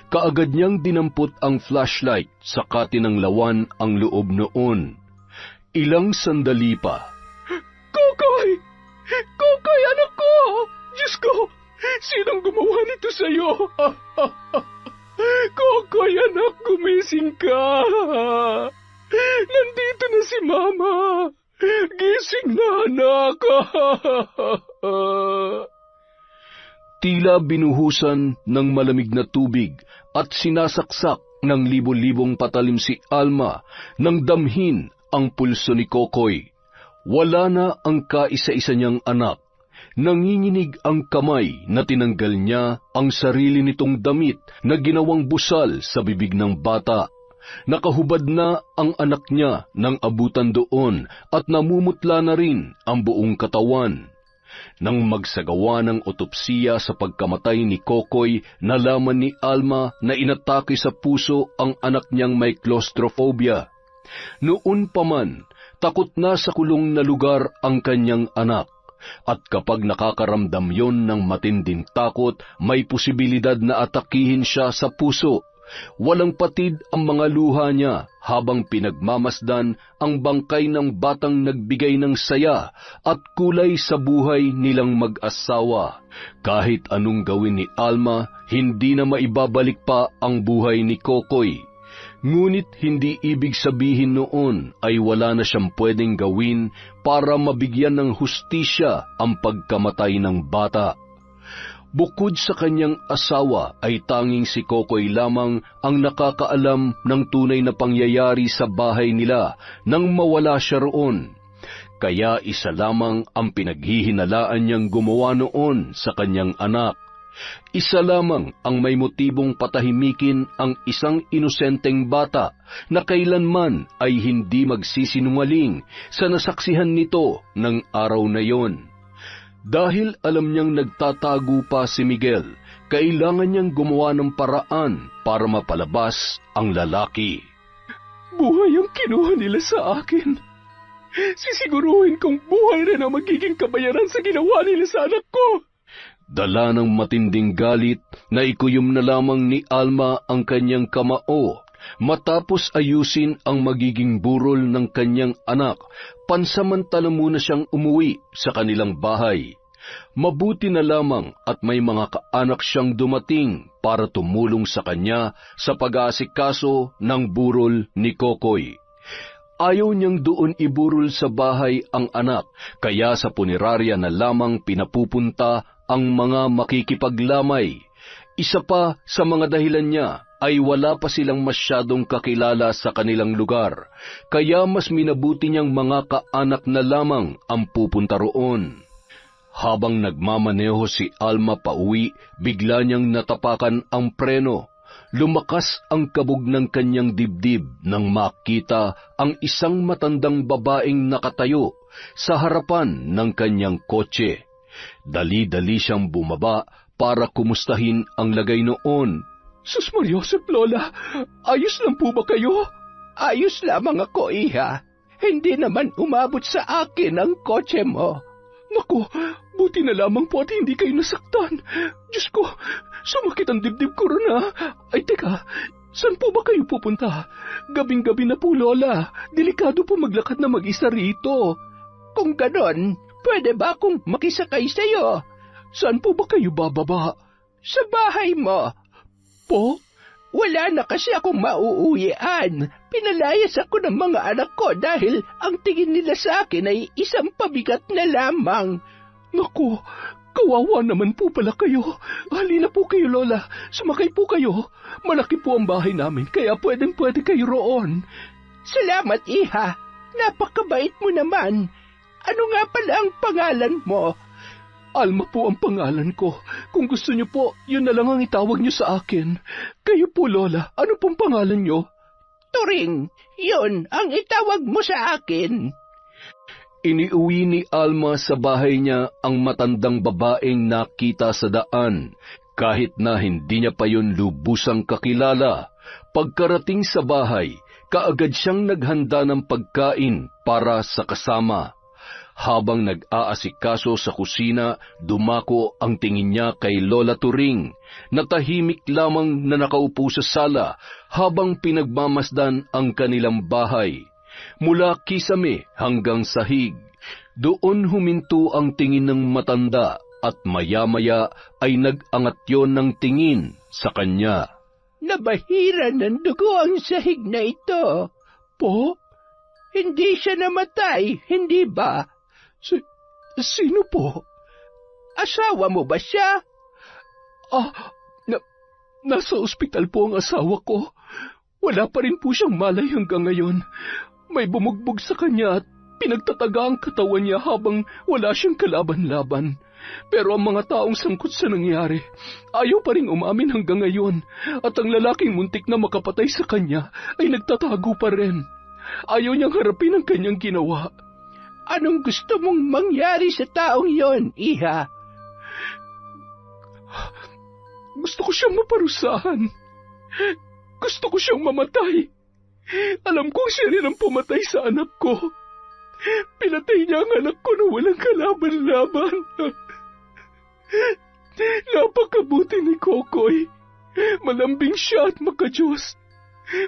[SPEAKER 1] Kaagad niyang dinampot ang flashlight sa katinanglawan ang loob noon. Ilang sandali pa.
[SPEAKER 2] Kokoy! Kokoy, anak ko! Diyos ko! Sinong gumawa nito sa'yo? Kokoy, anak, gumising ka! Nandito na si Mama! Gising na, anak!
[SPEAKER 1] Tila binuhusan ng malamig na tubig at sinasaksak ng libo-libong patalim si Alma nang damhin ang pulso ni Kokoy. Wala na ang kaisa-isa niyang anak. Nanginginig ang kamay na tinanggal niya ang sarili nitong damit na ginawang busal sa bibig ng bata. Nakahubad na ang anak niya ng abutan doon at namumutla na rin ang buong katawan. Nang magsagawa ng otopsiya sa pagkamatay ni Kokoy, nalaman ni Alma na inatake sa puso ang anak niyang may claustrophobia. Noon pa man, takot na sa kulong na lugar ang kanyang anak. At kapag nakakaramdam yon ng matinding takot, may posibilidad na atakihin siya sa puso. Walang patid ang mga luha niya habang pinagmamasdan ang bangkay ng batang nagbigay ng saya at kulay sa buhay nilang mag-asawa. Kahit anong gawin ni Alma, hindi na maibabalik pa ang buhay ni Kokoy. Ngunit hindi ibig sabihin noon ay wala na siyang pwedeng gawin para mabigyan ng hustisya ang pagkamatay ng bata. Bukod sa kanyang asawa ay tanging si Kokoy lamang ang nakakaalam ng tunay na pangyayari sa bahay nila nang mawala siya roon. Kaya isa lamang ang pinaghihinalaan niyang gumawa noon sa kanyang anak. Isa lamang ang may motibong patahimikin ang isang inosenteng bata na kailanman ay hindi magsisinungaling sa nasaksihan nito ng araw na yon. Dahil alam niyang nagtatago pa si Miguel, kailangan niyang gumawa ng paraan para mapalabas ang lalaki.
[SPEAKER 2] Buhay ang kinuha nila sa akin. Sisiguruhin kong buhay rin ang magiging kabayaran sa ginawa nila sa anak ko.
[SPEAKER 1] Dala ng matinding galit, naikuyom na lamang ni Alma ang kanyang kamao. Matapos ayusin ang magiging burol ng kanyang anak, pansamantala muna siyang umuwi sa kanilang bahay. Mabuti na lamang at may mga kaanak siyang dumating para tumulong sa kanya sa pag-aasikaso ng burol ni Kokoy. Ayaw niyang doon iburol sa bahay ang anak, kaya sa punerarya na lamang pinapupunta ang mga makikipaglamay. Isa pa sa mga dahilan niya ay wala pa silang masyadong kakilala sa kanilang lugar, kaya mas minabuti niyang mga kaanak na lamang ang pupunta roon. Habang nagmamaneho si Alma pauwi, bigla niyang natapakan ang preno. Lumakas ang kabog ng kanyang dibdib nang makita ang isang matandang babaeng nakatayo sa harapan ng kanyang kotse. Dali-dali siyang bumaba para kumustahin ang lagay noon.
[SPEAKER 2] Sus Mariosep, Lola, ayos lang po ba kayo? Ayos lamang ako, iha. Hindi naman umabot sa akin ang kotse mo. Naku, buti na lamang po at hindi kayo nasaktan. Diyos ko, sumakit ang dibdib ko ron ha. Ay teka, saan po ba kayo pupunta? Gabing-gabi na po, Lola. Delikado po maglakad na mag-isa rito. Kung ganon, pwede ba akong makisakay sa'yo? Saan po ba kayo bababa? Sa bahay mo. Po? Wala na kasi akong mauuwian. Pinalayas ako ng mga anak ko dahil ang tingin nila sa akin ay isang pabigat na lamang. Naku, kawawa naman po pala kayo. Halina po kayo, Lola. Sumakay po kayo. Malaki po ang bahay namin, kaya pwedeng-pwede kayo roon. Salamat, iha. Napakabait mo naman. Ano nga pala ang pangalan mo? Alma po ang pangalan ko. Kung gusto niyo po, yun na lang ang itawag niyo sa akin. Kayo po, Lola, ano pong pangalan niyo? Turing, yun ang itawag mo sa akin.
[SPEAKER 1] Iniuwi ni Alma sa bahay niya ang matandang babaeng nakita sa daan, kahit na hindi niya pa yun lubusang kakilala. Pagkarating sa bahay, kaagad siyang naghanda ng pagkain para sa kasama. Habang nag-aasikaso sa kusina, dumako ang tingin niya kay Lola Turing, na tahimik lamang na nakaupo sa sala habang pinagmamasdan ang kanilang bahay. Mula kisame hanggang sahig, doon huminto ang tingin ng matanda at maya-maya ay nag-angat yon ng tingin sa kanya.
[SPEAKER 2] Nabahira ng dugo ang sahig na ito. Po? Hindi siya namatay, hindi ba? Sino po? Asawa mo ba siya? Nasa ospital po ang asawa ko. Wala pa rin po siyang malay hanggang ngayon. May bumugbog sa kanya at pinagtataga ang katawan niya habang wala siyang kalaban-laban. Pero ang mga taong sangkot sa nangyari, ayaw pa rin umamin hanggang ngayon, at ang lalaking muntik na makapatay sa kanya ay nagtatago pa rin. Ayaw niyang harapin ang kanyang ginawa. Anong gusto mong mangyari sa taong yon, iha? Gusto ko siyang maparusahan. Gusto ko siyang mamatay. Alam kong siya rin ang pumatay sa anak ko. Pinatay niya ang anak ko na walang kalaban-laban. Napakabuti ni Kokoy. Malambing siya at makadiyos.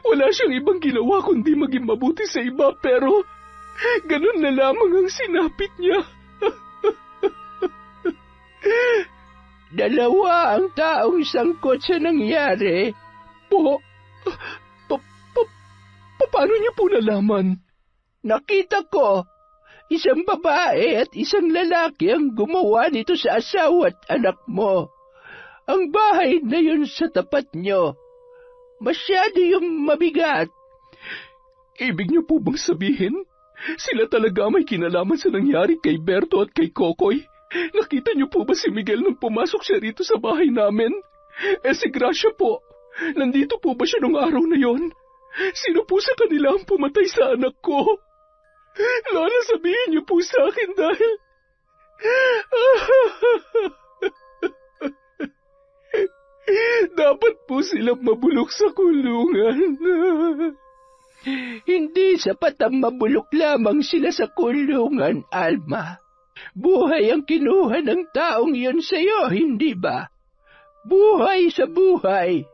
[SPEAKER 2] Wala siyang ibang ginawa kundi maging mabuti sa iba, pero ganun na lamang ang sinapit niya. Dalawa ang taong sangkot sa nangyari. Paano niyo po nalaman? Nakita ko. Isang babae at isang lalaki ang gumawa nito sa asawa at anak mo. Ang bahay na yun sa tapat niyo. Masyado yung mabigat. Ibig niyo po bang sabihin? Sila talaga may kinalaman sa nangyari kay Berto at kay Kokoy? Nakita niyo po ba si Miguel nung pumasok siya rito sa bahay namin? Si Gracia po, nandito po ba siya nung araw na yon? Sino po sa kanila ang pumatay sa anak ko? Lola, sabihin niyo po sa akin dahil... Dapat po silang mabulok sa kulungan. Hindi sapat ang mabulok lamang sila sa kulungan, Alma. Buhay ang kinuha ng taong yon sa iyo, hindi ba? Buhay sa buhay.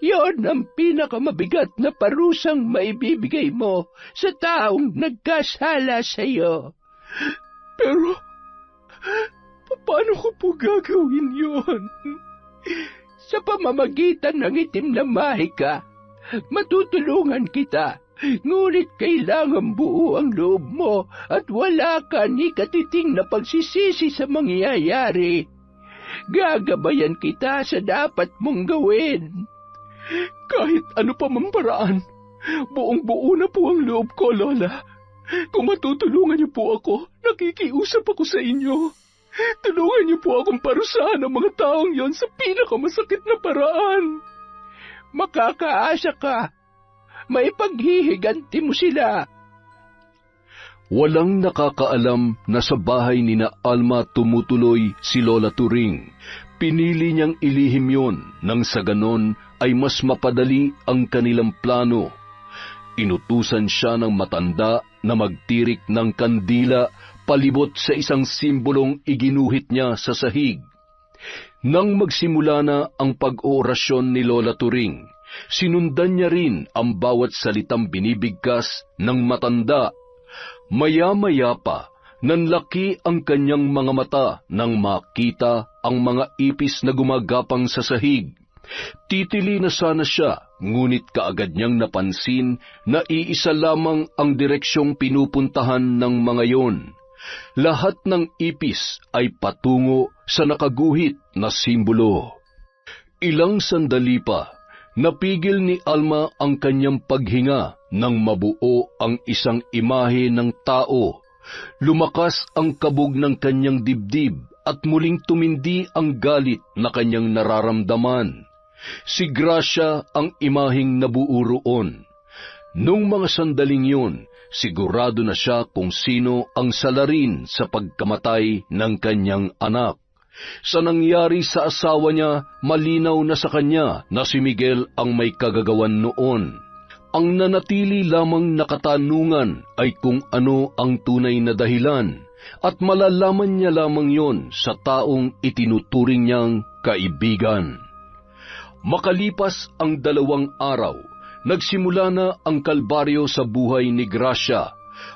[SPEAKER 2] Yon ang pinakamabigat na parusang maibibigay mo sa taong nagkasala sa iyo. Pero, paano ko po gagawin yon? Sa pamamagitan ng itim na mahika, matutulungan kita. Ngunit kailangan buo ang loob mo at wala ka ni katiting na pagsisisi sa mangyayari. Gagabayan kita sa dapat mong gawin. Kahit ano pa mang paraan, buong-buo na po ang loob ko, Lola. Kung matutulungan niyo po ako, nakikiusap ako sa inyo. Tulungan niyo po akong parusahan ang mga taong yon sa pinakamasakit na paraan. Makakaasa ka. May paghihiganti mo sila.
[SPEAKER 1] Walang nakakaalam na sa bahay ni na Alma tumutuloy si Lola Turing. Pinili niyang ilihim yon nang sa ganon ay mas mapadali ang kanilang plano. Inutusan siya ng matanda na magtirik ng kandila palibot sa isang simbolong iginuhit niya sa sahig. Nang magsimula na ang pag-oorasyon ni Lola Turing, sinundan niya rin ang bawat salitang binibigkas ng matanda. Maya-maya pa, nanlaki ang kanyang mga mata nang makita ang mga ipis na gumagapang sa sahig. Titili na sana siya, ngunit kaagad niyang napansin na iisa lamang ang direksyong pinupuntahan ng mga yon. Lahat ng ipis ay patungo sa nakaguhit na simbolo. Ilang sandali pa, napigil ni Alma ang kanyang paghinga nang mabuo ang isang imahe ng tao. Lumakas ang kabog ng kanyang dibdib at muling tumindi ang galit na kanyang nararamdaman. Si Gracia ang imaheng nabuo roon. Nung mga sandaling yun, sigurado na siya kung sino ang salarin sa pagkamatay ng kanyang anak. Sa nangyari sa asawa niya, malinaw na sa kanya na si Miguel ang may kagagawan noon. Ang nanatili lamang na katanungan ay kung ano ang tunay na dahilan, at malalaman niya lamang yon sa taong itinuturing niyang kaibigan. Makalipas ang 2 araw, nagsimula na ang kalbaryo sa buhay ni Gracia.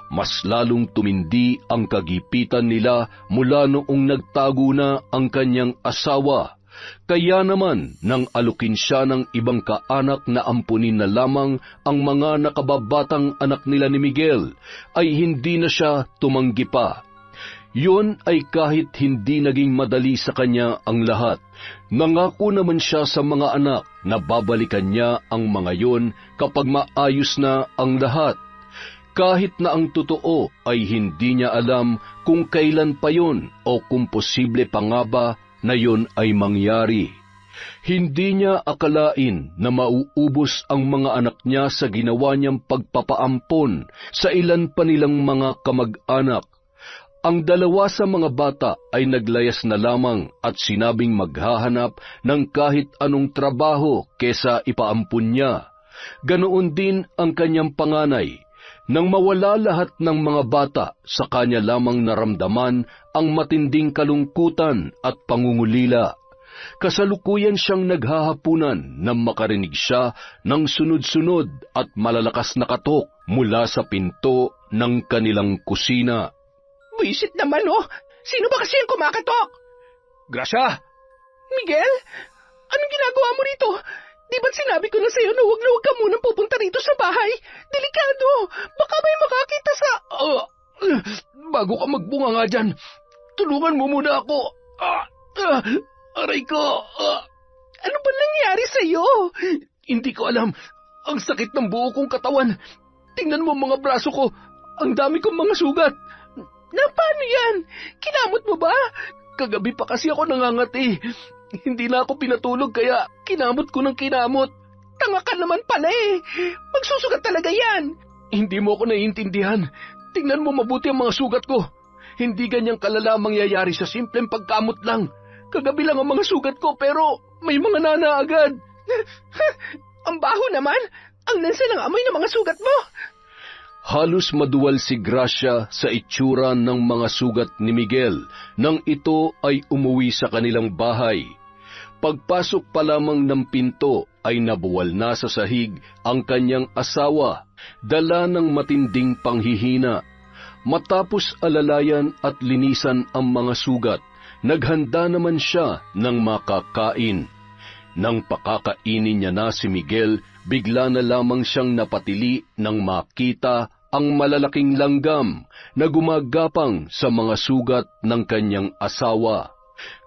[SPEAKER 1] Mas lalong tumindi ang kagipitan nila mula noong nagtago na ang kanyang asawa. Kaya naman, nang alukin siya ng ibang kaanak na ampunin na lamang ang mga nakababatang anak nila ni Miguel, ay hindi na siya tumanggi pa. Yun ay kahit hindi naging madali sa kanya ang lahat. Nangako naman siya sa mga anak na babalikan niya ang mga yon kapag maayos na ang lahat. Kahit na ang totoo ay hindi niya alam kung kailan pa yon o kung posible pa nga ba na yon ay mangyari. Hindi niya akalain na mauubos ang mga anak niya sa ginawa niyang pagpapaampon sa ilan pa nilang mga kamag-anak. Ang 2 sa mga bata ay naglayas na lamang at sinabing maghahanap ng kahit anong trabaho kesa ipaampun niya. Ganoon din ang kanyang panganay. Nang mawala lahat ng mga bata, sa kanya lamang naramdaman ang matinding kalungkutan at pangungulila. Kasalukuyan siyang naghahapunan nang makarinig siya ng sunod-sunod at malalakas na katok mula sa pinto ng kanilang kusina.
[SPEAKER 2] Buisit naman, oh! Sino ba kasi ang kumakatok? Gracia! Miguel? Anong ginagawa mo rito? Di ba't sinabi ko na sa'yo na huwag ka munang pupunta rito sa bahay? Delikado! Baka may makakita sa... bago ka magbunga nga dyan, tulungan mo muna ako. Aray ko! Ano ba nangyari sa'yo? Hindi ko alam. Ang sakit ng buo kong katawan. Tingnan mo mga braso ko. Ang dami kong mga sugat. Na paano yan? Kinamot mo ba? Kagabi pa kasi ako nangangati. Hindi na ako pinatulog kaya kinamot ko ng kinamot. Tanga ka naman pala eh. Magsusugat talaga yan. Hindi mo ako naiintindihan. Tingnan mo mabuti ang mga sugat ko. Hindi ganyang kalala mangyayari sa simpleng pagkamot lang. Kagabi lang ang mga sugat ko pero may mga nana agad. Ang baho naman. Ang lansa ng amoy ng mga sugat mo.
[SPEAKER 1] Halos maduwal si Gracia sa itsura ng mga sugat ni Miguel nang ito ay umuwi sa kanilang bahay. Pagpasok pa lamang ng pinto ay nabuwal na sa sahig ang kanyang asawa, dala ng matinding panghihina. Matapos alalayan at linisan ang mga sugat, naghanda naman siya ng makakain. Nang pakakainin niya na si Miguel, bigla na lamang siyang napatili nang makita ang malalaking langgam na gumagapang sa mga sugat ng kanyang asawa.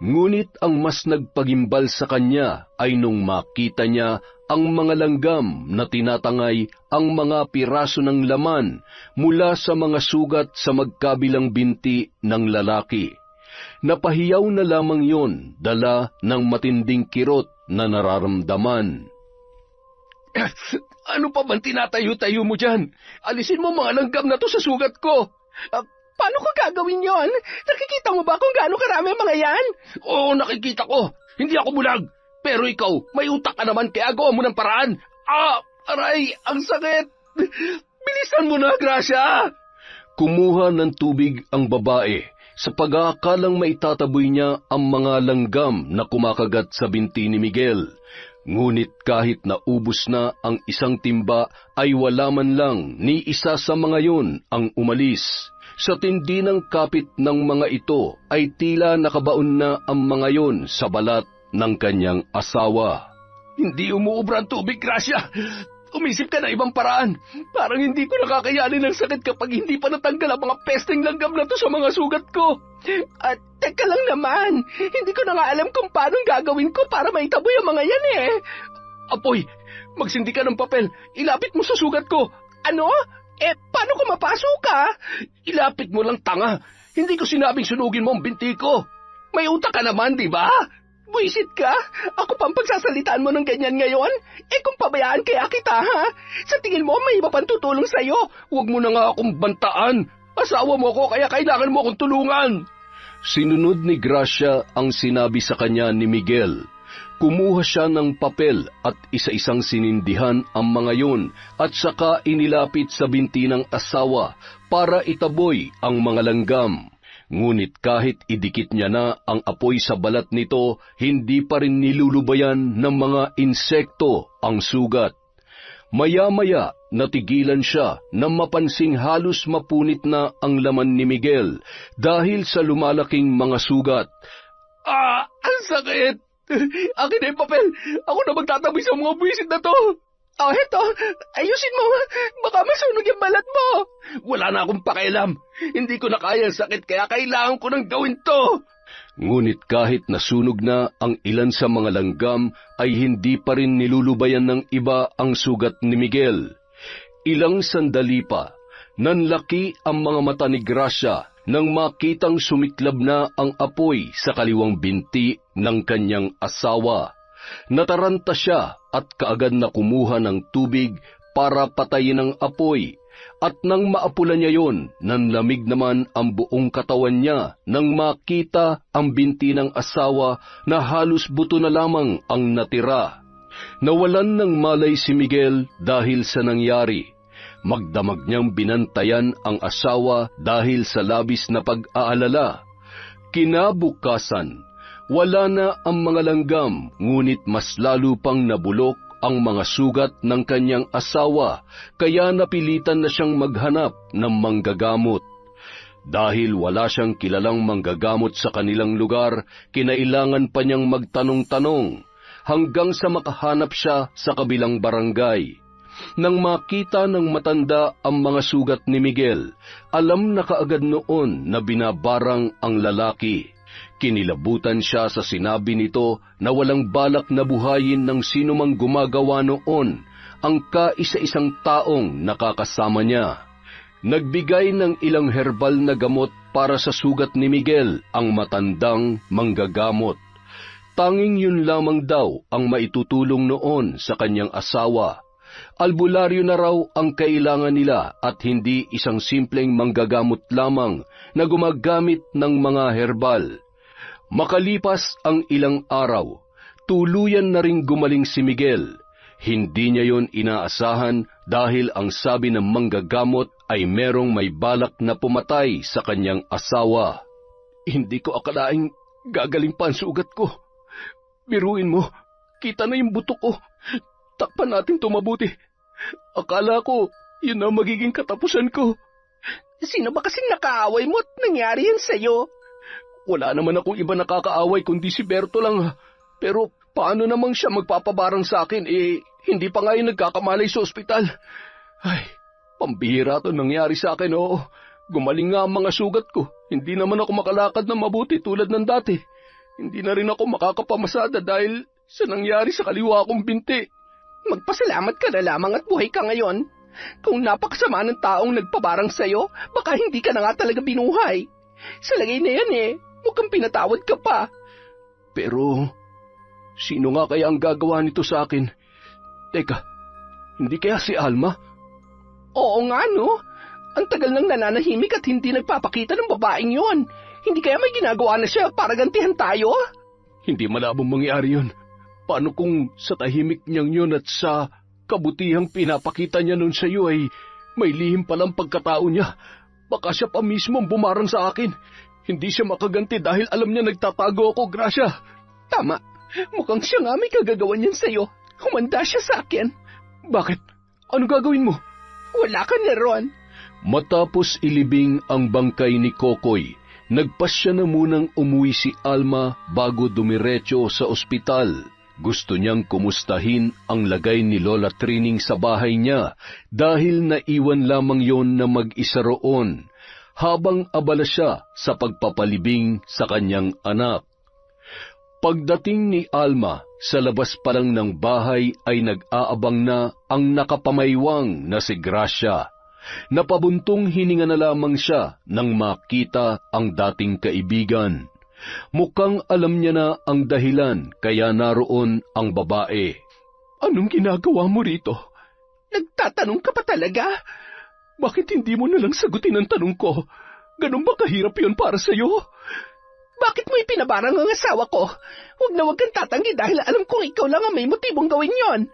[SPEAKER 1] Ngunit ang mas nagpagimbal sa kanya ay nung makita niya ang mga langgam na tinatangay ang mga piraso ng laman mula sa mga sugat sa magkabilang binti ng lalaki. Napahiyaw na lamang yon, dala ng matinding kirot na nararamdaman.
[SPEAKER 2] Ano pa bang tinatayo-tayo mo dyan? Alisin mo mga langgam na to sa sugat ko. Paano ko gagawin yon? Nakikita mo ba kung gaano karami mga yan? Oo, nakikita ko. Hindi ako bulag. Pero ikaw, may utak ka naman kaya gawa mo ng paraan. Aray, ang sakit. Bilisan mo na, Gracia.
[SPEAKER 1] Kumuha ng tubig ang babae sa pag-aakalang maitataboy niya ang mga langgam na kumakagat sa binti ni Miguel. Ngunit kahit naubos na ang isang timba ay wala man lang ni isa sa mga yun ang umalis. Sa tindi ng kapit ng mga ito ay tila nakabaon na ang mga yun sa balat ng kanyang asawa.
[SPEAKER 2] Hindi umuubra ang tubig, Gracia. Umisip ka na ibang paraan. Parang hindi ko nakakayanin ang sakit kapag hindi pa natanggal ang mga pesteng langgam na to sa mga sugat ko. At teka lang naman, hindi ko na nga alam kung paano gagawin ko para maitaboy ang mga yan eh. Apoy, magsindi ka ng papel. Ilapit mo sa sugat ko. Ano? Paano ko mapasok ka? Ilapit mo lang, tanga. Hindi ko sinabing sunugin mo ang binti ko. May utak ka naman, di ba? Buisit ka? Ako pang pagsasalitaan mo ng ganyan ngayon? Kung pabayaan kaya kita, ha? Sa tingin mo, may iba pang tutulong sa'yo. Huwag mo na nga akong bantaan. Asawa mo ko, kaya kailangan mo akong tulungan.
[SPEAKER 1] Sinunod ni Gracia ang sinabi sa kanya ni Miguel. Kumuha siya ng papel at isa-isang sinindihan ang mga yun at saka inilapit sa binti ng asawa para itaboy ang mga langgam. Ngunit kahit idikit niya na ang apoy sa balat nito, hindi pa rin nilulubayan ng mga insekto ang sugat. Maya-maya, natigilan siya na mapansing halos mapunit na ang laman ni Miguel dahil sa lumalaking mga sugat.
[SPEAKER 2] Ang sakit! Akin na yung papel! Ako na magtatabi sa mga buwisit na to! Heto! Ayusin mo! Baka masunog yung balat mo! Wala na akong pakialam! Hindi ko na kaya ang sakit kaya kailangan ko nang gawin to!
[SPEAKER 1] Ngunit kahit nasunog na ang ilan sa mga langgam, ay hindi pa rin nilulubayan ng iba ang sugat ni Miguel. Ilang sandali pa, nanlaki ang mga mata ni Gracia nang makitang sumiklab na ang apoy sa kaliwang binti ng kanyang asawa. Nataranta siya at kaagad na kumuha ng tubig para patayin ang apoy, at nang maapula niya yon, nanlamig naman ang buong katawan niya nang makita ang binti ng asawa na halos buto na lamang ang natira. Nawalan ng malay si Miguel dahil sa nangyari. Magdamag niyang binantayan ang asawa dahil sa labis na pag-aalala. Kinabukasan, wala na ang mga langgam, ngunit mas lalo pang nabulok ang mga sugat ng kanyang asawa, kaya napilitan na siyang maghanap ng manggagamot. Dahil wala siyang kilalang manggagamot sa kanilang lugar, kinailangan pa niyang magtanong-tanong, hanggang sa makahanap siya sa kabilang barangay. Nang makita ng matanda ang mga sugat ni Miguel, alam na kaagad noon na binabarang ang lalaki. Kinilabutan siya sa sinabi nito na walang balak na buhayin ng sinumang gumagawa noon ang kaisa-isang taong nakakasama niya. Nagbigay ng ilang herbal na gamot para sa sugat ni Miguel ang matandang manggagamot. Tanging yun lamang daw ang maitutulong noon sa kanyang asawa. Albularyo na raw ang kailangan nila at hindi isang simpleng manggagamot lamang na gumagamit ng mga herbal. Makalipas ang ilang araw, tuluyan na ring gumaling si Miguel. Hindi niya yon inaasahan dahil ang sabi ng manggagamot ay merong may balak na pumatay sa kanyang asawa.
[SPEAKER 2] Hindi ko akalaing gagaling pa ang sugat ko. Biruin mo, kita na yung buto ko. Takpan natin ito mabuti. Akala ko, yun ang magiging katapusan ko. Sino ba kasing nakaaway mo at nangyari yan sa'yo? Wala naman akong iba nakakaaway kundi si Berto lang. Pero paano namang siya magpapabarang sa akin, hindi pa nga yung nagkakamalay sa ospital. Ay, pambihira to nangyari sa akin, oo. Gumaling nga ang mga sugat ko. Hindi naman ako makalakad na mabuti tulad ng dati. Hindi na rin ako makakapamasada dahil sa nangyari sa kaliwa kong binti. Magpasalamat ka na lamang at buhay ka ngayon. Kung napakasama ng taong nagpabarang sa'yo, baka hindi ka na nga talaga binuhay. Sa lagay na yan mukhang pinatawad ka pa. Pero, sino nga kaya ang gagawa nito sa akin? Teka, hindi kaya si Alma? Oo nga, no? Ang tagal nang nananahimik at hindi nagpapakita ng babaeng yon. Hindi kaya may ginagawa na siya para gantihan tayo? Hindi malabong mangyari yun. Paano kung sa tahimik niyang yun at sa kabutihang pinapakita niya nun sa iyo ay may lihim palang pagkatao niya? Baka siya pa mismo ang bumarang sa akin. Hindi siya makaganti dahil alam niya nagtatago ako, Gracia. Tama. Mukhang siya nga may kagagawan niyan sa'yo. Humanda siya sa akin. Bakit? Ano gagawin mo? Wala ka na ron.
[SPEAKER 1] Matapos ilibing ang bangkay ni Kokoy, nagpasya na munang umuwi si Alma bago dumiretso sa ospital. Gusto niyang kumustahin ang lagay ni Lola Trining sa bahay niya dahil naiwan lamang yon na mag-isa roon habang abala siya sa pagpapalibing sa kanyang anak. Pagdating ni Alma sa labas pa lang ng bahay ay nag-aabang na ang nakapamaywang na si Gracia. Napabuntong hininga na lamang siya nang makita ang dating kaibigan. Mukhang alam niya na ang dahilan kaya naroon ang babae.
[SPEAKER 2] Anong ginagawa mo rito? Nagtatanong ka pa talaga? Bakit hindi mo nalang sagutin ang tanong ko? Ganun ba kahirap yun para sa'yo? Bakit mo ipinabarang ang asawa ko? Huwag na huwag kang tatanggi dahil alam kong ikaw lang ang may motibong gawin yon.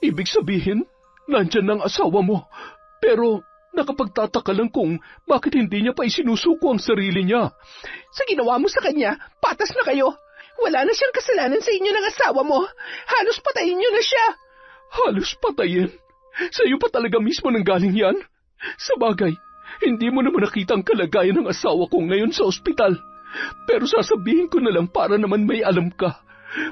[SPEAKER 2] Ibig sabihin, nandyan ang asawa mo. Pero nakapagtataka lang kung bakit hindi niya pa isinusuko ang sarili niya. Sa ginawa mo sa kanya, patas na kayo. Wala na siyang kasalanan sa inyo ng asawa mo. Halos patayin niyo na siya. Halos patayin? Sa iyo pa talaga mismo nanggaling yan? Sa bagay, hindi mo naman nakita ang kalagayan ng asawa ko ngayon sa ospital. Pero sasabihin ko na lang para naman may alam ka.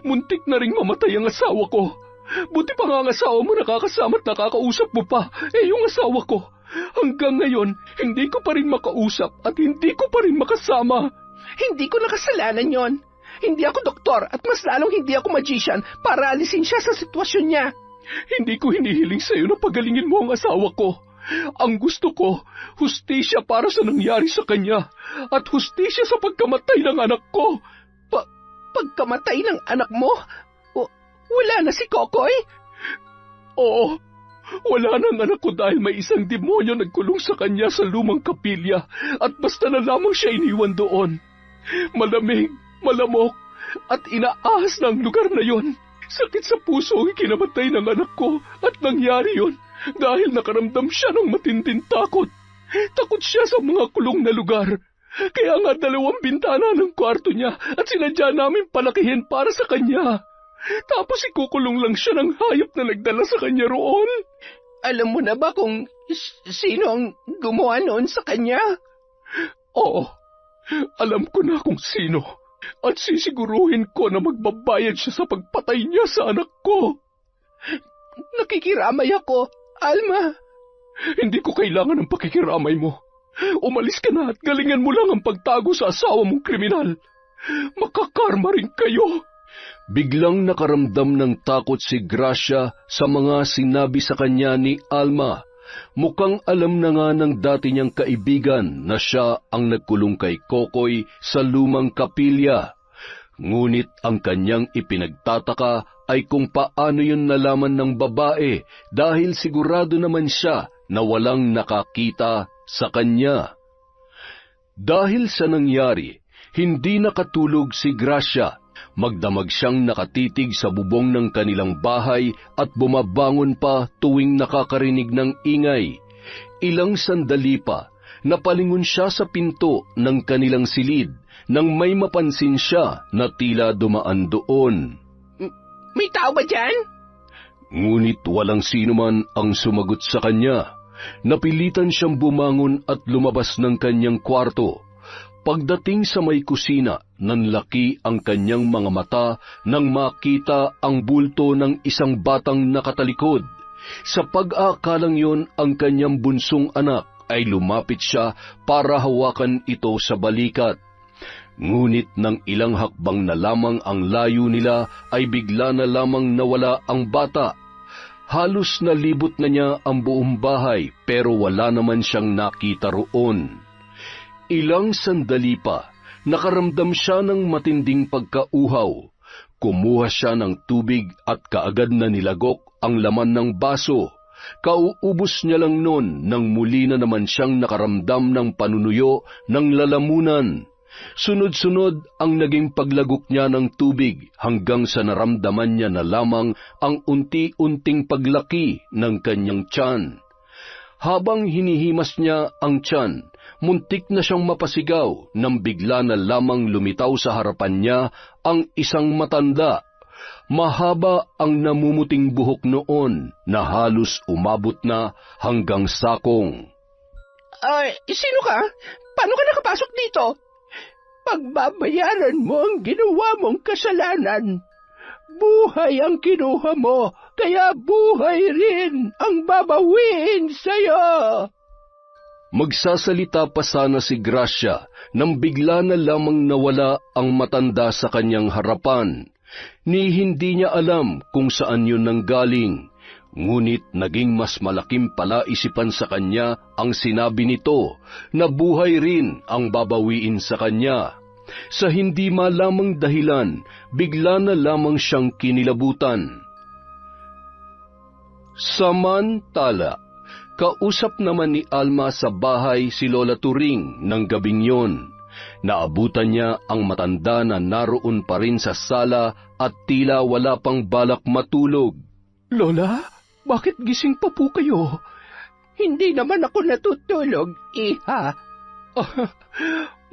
[SPEAKER 2] Muntik na ring mamatay ang asawa ko. Buti pa nga ang asawa mo nakakasama at nakakausap mo pa. Yung asawa ko, hanggang ngayon, hindi ko pa rin makausap at hindi ko pa rin makasama. Hindi ko nakasalanan yon. Hindi ako doktor at mas lalong hindi ako magician para alisin siya sa sitwasyon niya. Hindi ko hinihiling sa iyo na pagalingin mo ang asawa ko. Ang gusto ko, hustisya para sa nangyari sa kanya at hustisya sa pagkamatay ng anak ko. Pagkamatay ng anak mo? Wala na si Kokoy? Oo, wala na ang anak ko dahil may isang demonyo nagkulong sa kanya sa lumang kapilya at basta na lamang siya iniwan doon. Malamig, malamok at inaahas na ang lugar na yon. Sakit sa puso ang kinamatay ng anak ko at nangyari yon dahil nakaramdam siya ng matinding takot. Takot siya sa mga kulong na lugar. Kaya nga 2 bintana ng kwarto niya at sinadya namin palakihin para sa kanya. Tapos ikukulong lang siya ng hayop na nagdala sa kanya roon. Alam mo na ba kung sino ang gumawa noon sa kanya? Oo, alam ko na kung sino. At sisiguruhin ko na magbabayad siya sa pagpatay niya sa anak ko. Nakikiramay ako, Alma. Hindi ko kailangan ng pakikiramay mo. Umalis ka na at galingan mo lang ang pagtago sa asawa mong kriminal. Makakarma rin kayo.
[SPEAKER 1] Biglang nakaramdam ng takot si Gracia sa mga sinabi sa kanya ni Alma. Mukhang alam na nga ng dati niyang kaibigan na siya ang nagkulong kay Kokoy sa lumang kapilya. Ngunit ang kanyang ipinagtataka ay kung paano yun nalaman ng babae dahil sigurado naman siya na walang nakakita sa kanya. Dahil sa nangyari, hindi nakatulog si Gracia. Magdamag siyang nakatitig sa bubong ng kanilang bahay at bumabangon pa tuwing nakakarinig ng ingay. Ilang sandali pa, napalingon siya sa pinto ng kanilang silid nang may mapansin siya na tila dumaan doon.
[SPEAKER 2] May tao ba dyan?
[SPEAKER 1] Ngunit walang sino man ang sumagot sa kanya. Napilitan siyang bumangon at lumabas ng kanyang kwarto. Pagdating sa may kusina, nanlaki ang kanyang mga mata nang makita ang bulto ng isang batang nakatalikod. Sa pag-aakalang yon, ang kanyang bunsong anak ay lumapit siya para hawakan ito sa balikat. Ngunit nang ilang hakbang na lamang ang layo nila ay bigla na lamang nawala ang bata. Halos nalibot na niya ang buong bahay pero wala naman siyang nakita roon. Ilang sandali pa, nakaramdam siya ng matinding pagkauhaw. Kumuha siya ng tubig at kaagad na nilagok ang laman ng baso. Kauubos niya lang noon nang muli na naman siyang nakaramdam ng panunuyo ng lalamunan. Sunod-sunod ang naging paglagok niya ng tubig hanggang sa naramdaman niya na lamang ang unti-unting paglaki ng kanyang tiyan. Habang hinihimas niya ang tiyan, muntik na siyang mapasigaw nang bigla na lamang lumitaw sa harapan niya ang isang matanda. Mahaba ang namumuting buhok noon na halos umabot na hanggang sakong.
[SPEAKER 2] Sino ka? Paano ka nakapasok dito? Pagbabayaran mo ang ginawa mong kasalanan. Buhay ang kinuha mo, kaya buhay rin ang babawiin sa'yo.
[SPEAKER 1] Magsasalita pa sana si Gracia nang bigla na lamang nawala ang matanda sa kanyang harapan. Ni hindi niya alam kung saan yun nanggaling. Ngunit naging mas malaking palaisipan sa kanya ang sinabi nito na buhay rin ang babawiin sa kanya. Sa hindi malamang dahilan, bigla na lamang siyang kinilabutan. Samantala, kausap naman ni Alma sa bahay si Lola Turing ng gabing yon. Naabutan niya ang matanda na naroon pa rin sa sala at tila wala pang balak matulog.
[SPEAKER 2] Lola, bakit gising pa po kayo? Hindi naman ako natutulog, iha.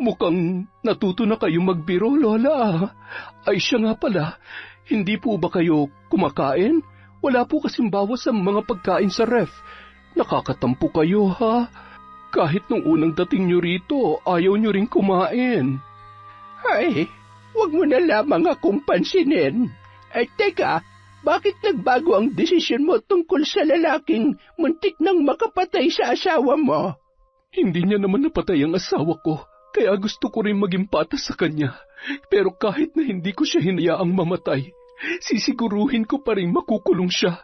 [SPEAKER 2] Mukhang natuto na kayo magbiro, Lola. Ay siya nga pala, hindi po ba kayo kumakain? Wala po kasing bawas sa mga pagkain sa ref. Nakakatampo kayo, ha? Kahit nung unang dating nyo rito, ayaw nyo rin kumain. Ay, wag mo na lamang akong pansinin. Ay, teka, bakit nagbago ang desisyon mo tungkol sa lalaking muntik nang makapatay sa asawa mo? Hindi niya naman napatay ang asawa ko, kaya gusto ko rin maging patas sa kanya. Pero kahit na hindi ko siya hinayaang mamatay, sisiguruhin ko pa rin makukulong siya.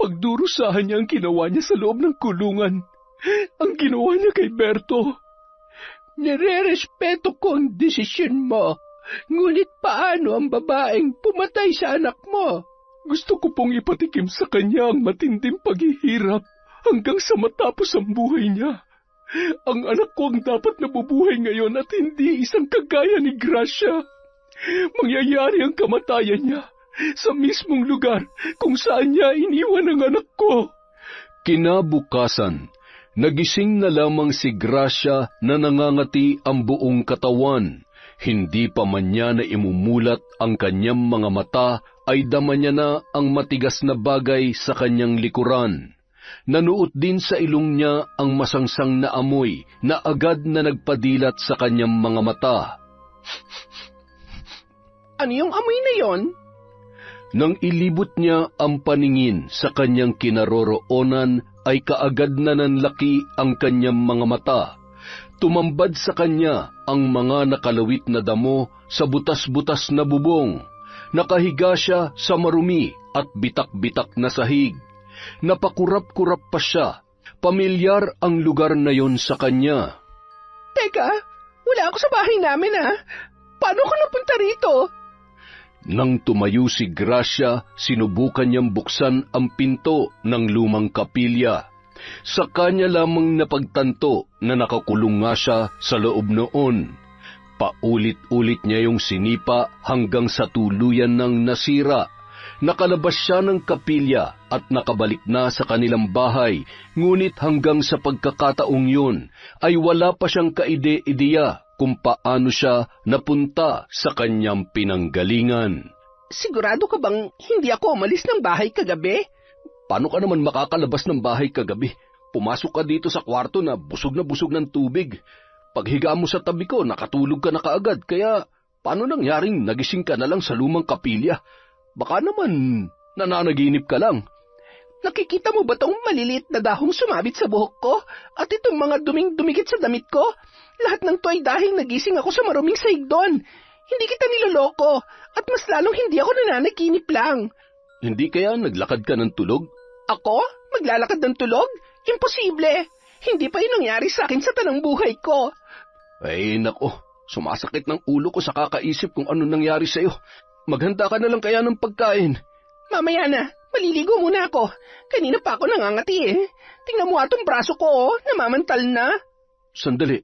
[SPEAKER 2] Pagdurusahan niya ang ginawa niya sa loob ng kulungan. Ang ginawa niya kay Berto. Nire-respeto ko ang desisyon mo. Ngunit paano ang babaeng pumatay sa anak mo? Gusto ko pong ipatikim sa kanya ang matinding paghihirap hanggang sa matapos ang buhay niya. Ang anak ko ang dapat nabubuhay ngayon at hindi isang kagaya ni Gracia. Mangyayari ang kamatayan niya sa mismong lugar kung saan niya iniwan ang anak ko.
[SPEAKER 1] Kinabukasan, nagising na lamang si Gracia na nangangati ang buong katawan. Hindi pa man niya na imumulat ang kanyang mga mata ay dama niya na ang matigas na bagay sa kanyang likuran. Nanuot din sa ilong niya ang masangsang na amoy na agad na nagpadilat sa kanyang mga mata.
[SPEAKER 2] Ano yung amoy na yon?
[SPEAKER 1] Nang ilibot niya ang paningin sa kanyang kinaroroonan ay kaagad na nanlaki ang kanyang mga mata. Tumambad sa kanya ang mga nakalawit na damo sa butas-butas na bubong. Nakahiga siya sa marumi at bitak-bitak na sahig. Napakurap-kurap pa siya. Pamilyar ang lugar na yon sa kanya.
[SPEAKER 2] Teka, wala ako sa bahay namin, ha? Paano ka napunta rito?
[SPEAKER 1] Nang tumayo si Gracia, sinubukan niyang buksan ang pinto ng lumang kapilya. Sa kanya lamang napagtanto na nakakulong nga siya sa loob noon. Paulit-ulit niya yung sinipa hanggang sa tuluyan ng nasira. Nakalabas siya ng kapilya at nakabalik na sa kanilang bahay, ngunit hanggang sa pagkakataong yun ay wala pa siyang kaide-ideya kung paano siya napunta sa kanyang pinanggalingan.
[SPEAKER 2] Sigurado ka bang hindi ako umalis ng bahay kagabi?
[SPEAKER 1] Paano ka naman makakalabas ng bahay kagabi? Pumasok ka dito sa kwarto na busog ng tubig. Paghiga mo sa tabi ko, nakatulog ka na kaagad, kaya paano nangyaring nagising ka na lang sa lumang kapilya? Baka naman nananaginip ka lang.
[SPEAKER 2] nakikita mo ba tong maliliit na dahong sumabit sa buhok ko? At itong mga duming dumikit sa damit ko? Lahat ng to ay dahil nagising ako sa maruming sahig doon. Hindi kita niloloko. At mas lalong hindi ako nananaginip lang.
[SPEAKER 1] Hindi kaya naglakad ka ng tulog?
[SPEAKER 2] Ako? Maglalakad ng tulog? Imposible. Hindi pa yun nangyari sa akin sa tanang buhay ko.
[SPEAKER 1] Ay, nako. Sumasakit ng ulo ko sa kakaisip kung ano nangyari sa'yo. Maghanda ka na lang kaya ng pagkain.
[SPEAKER 2] Mamaya na. Maliligo muna ako. Kanina pa ako nangangati eh. Tingnan mo atong braso ko oh. Namamantal na.
[SPEAKER 1] Sandali.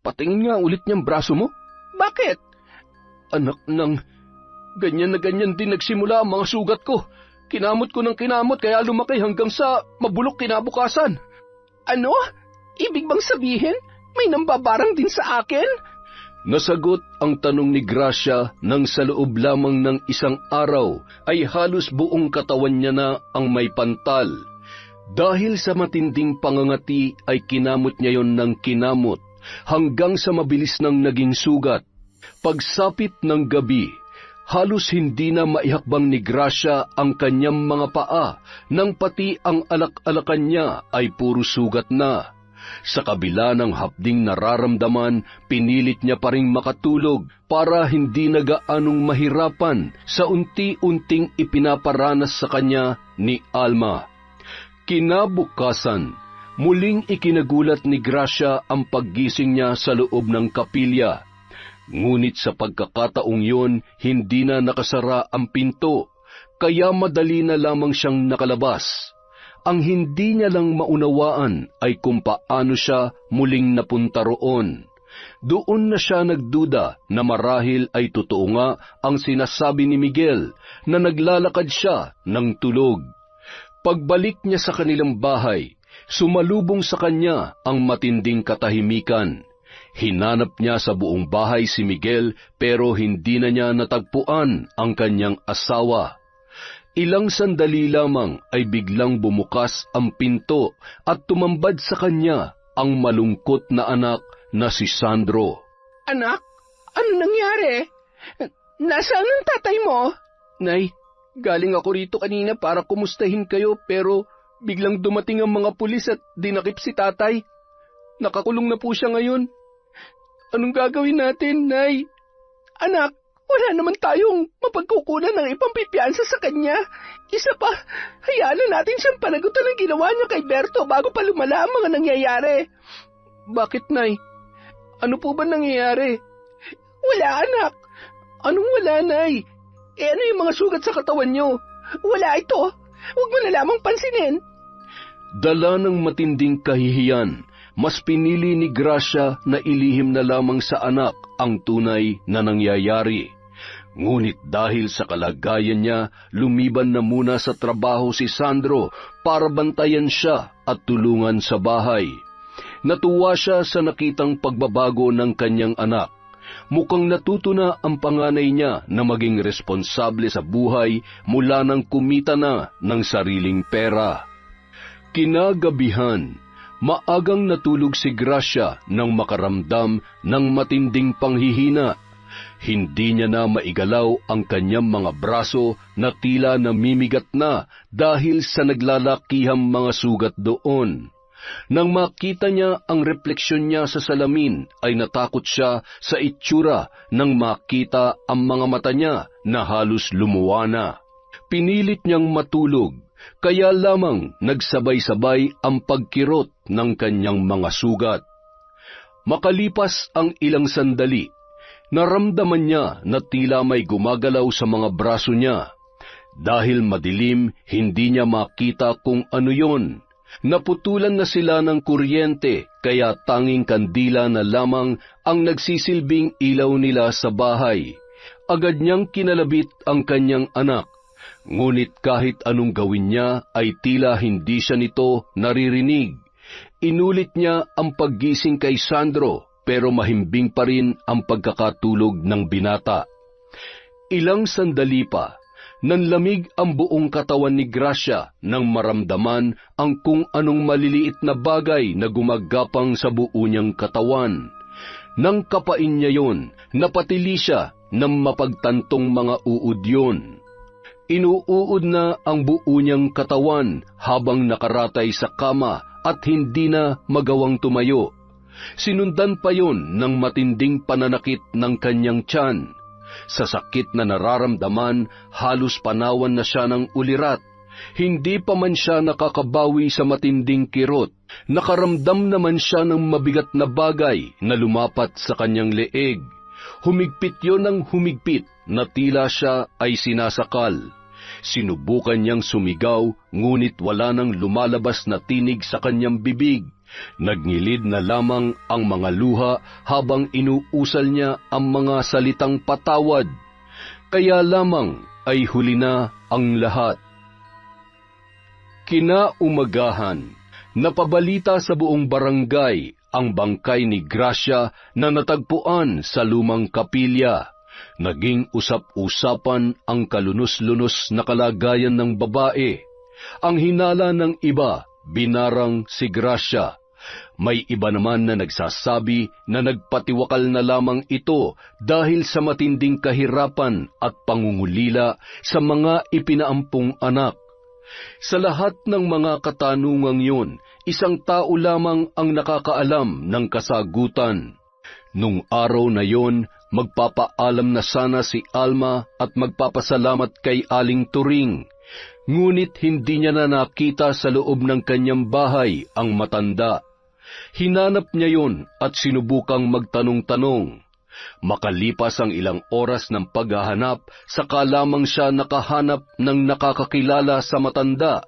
[SPEAKER 1] Patingin nga ulit niyang braso mo.
[SPEAKER 2] Bakit?
[SPEAKER 1] Anak ng... Ganyan na ganyan din nagsimula ang mga sugat ko. Kinamot ko ng kinamot kaya lumaki hanggang sa mabulok kinabukasan.
[SPEAKER 2] Ano? Ibig bang sabihin, may nambabarang din sa akin?
[SPEAKER 1] Nasagot ang tanong ni Gracia nang sa loob lamang ng isang araw ay halos buong katawan niya na ang may pantal. Dahil sa matinding pangangati ay kinamot niya yon ng kinamot hanggang sa mabilis nang naging sugat. Pagsapit ng gabi, halos hindi na maihakbang ni Gracia ang kanyang mga paa nang pati ang alak-alakan niya ay puro sugat na. Sa kabila ng hapding nararamdaman, pinilit niya pa ring makatulog para hindi na gaanong mahirapan sa unti-unting ipinaparanas sa kanya ni Alma. Kinabukasan, muling ikinagulat ni Gracia ang paggising niya sa loob ng kapilya. Ngunit sa pagkakataong yun, hindi na nakasara ang pinto, kaya madali na lamang siyang nakalabas. Ang hindi niya lang maunawaan ay kung paano siya muling napunta roon. Doon na siya nagduda na marahil ay totoo nga ang sinasabi ni Miguel na naglalakad siya ng tulog. Pagbalik niya sa kanilang bahay, sumalubong sa kanya ang matinding katahimikan. Hinanap niya sa buong bahay si Miguel pero hindi na niya natagpuan ang kanyang asawa. Ilang sandali lamang ay biglang bumukas ang pinto at tumambad sa kanya ang malungkot na anak na si Sandro.
[SPEAKER 2] Anak, ano nangyari? Nasaan ang tatay mo?
[SPEAKER 1] Nay, galing ako rito kanina para kumustahin kayo pero biglang dumating ang mga pulis at dinakip si tatay. Nakakulong na po siya ngayon. Anong gagawin natin, Nay?
[SPEAKER 2] Anak, wala naman tayong mapagkukunan ng ipampipiansa sa kanya. Isa pa, hayaan na natin siyang panagutan ng ginawa niya kay Berto bago pa lumala ang mga nangyayari.
[SPEAKER 1] Bakit, Nay? Ano po ba nangyayari?
[SPEAKER 2] Wala, anak.
[SPEAKER 1] Anong wala, Nay?
[SPEAKER 2] Ano yung mga sugat sa katawan niyo? Wala ito. Huwag mo na lamang pansinin.
[SPEAKER 1] Dala ng matinding kahihiyan, mas pinili ni Gracia na ilihim na lamang sa anak ang tunay na nangyayari. Ngunit dahil sa kalagayan niya, lumiban na muna sa trabaho si Sandro para bantayan siya at tulungan sa bahay. Natuwa siya sa nakitang pagbabago ng kanyang anak. Mukhang natuto na ang panganay niya na maging responsable sa buhay mula nang kumita na ng sariling pera. Kinagabihan, maagang natulog si Gracia nang makaramdam ng matinding panghihina. Hindi niya na maigalaw ang kanyang mga braso na tila namimigat na dahil sa naglalakihang mga sugat doon. Nang makita niya ang refleksyon niya sa salamin, ay natakot siya sa itsura nang makita ang mga mata niya na halos lumuwa na. Pinilit niyang matulog, kaya lamang nagsabay-sabay ang pagkirot ng kanyang mga sugat. Makalipas ang ilang sandali, naramdaman niya na tila may gumagalaw sa mga braso niya. Dahil madilim, hindi niya makita kung ano yon. Naputulan na sila ng kuryente, kaya tanging kandila na lamang ang nagsisilbing ilaw nila sa bahay. Agad niyang kinalabit ang kanyang anak. Ngunit kahit anong gawin niya ay tila hindi siya nito naririnig. Inulit niya ang paggising kay Sandro, pero mahimbing pa rin ang pagkakatulog ng binata. Ilang sandali pa, nanlamig ang buong katawan ni Gracia nang maramdaman ang kung anong maliliit na bagay na gumagapang sa buo niyang katawan. Nang kapain niya yon, napatili siya ng mapagtantong mga uod yun. Inuuod na ang buo niyang katawan habang nakaratay sa kama at hindi na magawang tumayo. Sinundan pa yon ng matinding pananakit ng kanyang tiyan. Sa sakit na nararamdaman, halos panawan na siya ng ulirat. Hindi pa man siya nakakabawi sa matinding kirot. Nakaramdam naman siya ng mabigat na bagay na lumapat sa kanyang leeg. Humigpit yon ng humigpit na tila siya ay sinasakal. Sinubukan niyang sumigaw, ngunit wala nang lumalabas na tinig sa kanyang bibig. Nagngilid na lamang ang mga luha habang inuusal niya ang mga salitang patawad. Kaya lamang ay huli na ang lahat. Kinaumagahan, napabalita sa buong barangay ang bangkay ni Gracia na natagpuan sa lumang kapilya. Naging usap-usapan ang kalunos-lunos na kalagayan ng babae. Ang hinala ng iba, binarang si Gracia. May iba naman na nagsasabi na nagpatiwakal na lamang ito dahil sa matinding kahirapan at pangungulila sa mga ipinaampong anak. Sa lahat ng mga katanungang yun, isang tao lamang ang nakakaalam ng kasagutan. Nung araw na yon, magpapaalam na sana si Alma at magpapasalamat kay Aling Turing. Ngunit hindi niya na nakita sa loob ng kanyang bahay ang matanda. Hinanap niya yon at sinubukang magtanong-tanong. Makalipas ang ilang oras ng paghahanap, saka lamang siya nakahanap ng nakakakilala sa matanda.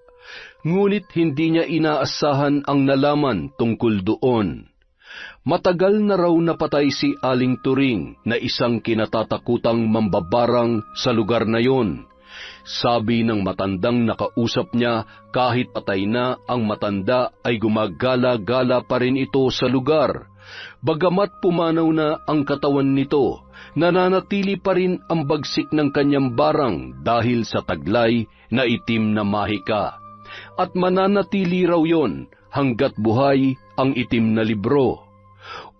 [SPEAKER 1] Ngunit hindi niya inaasahan ang nalaman tungkol doon. Matagal na raw napatay si Aling Turing na isang kinatatakutang mambabarang sa lugar na yon. Sabi ng matandang nakausap niya, kahit patay na ang matanda ay gumagala-gala pa rin ito sa lugar. Bagamat pumanaw na ang katawan nito, nananatili pa rin ang bagsik ng kanyang barang dahil sa taglay na itim na mahika. At mananatili raw yon hanggat buhay ang itim na libro.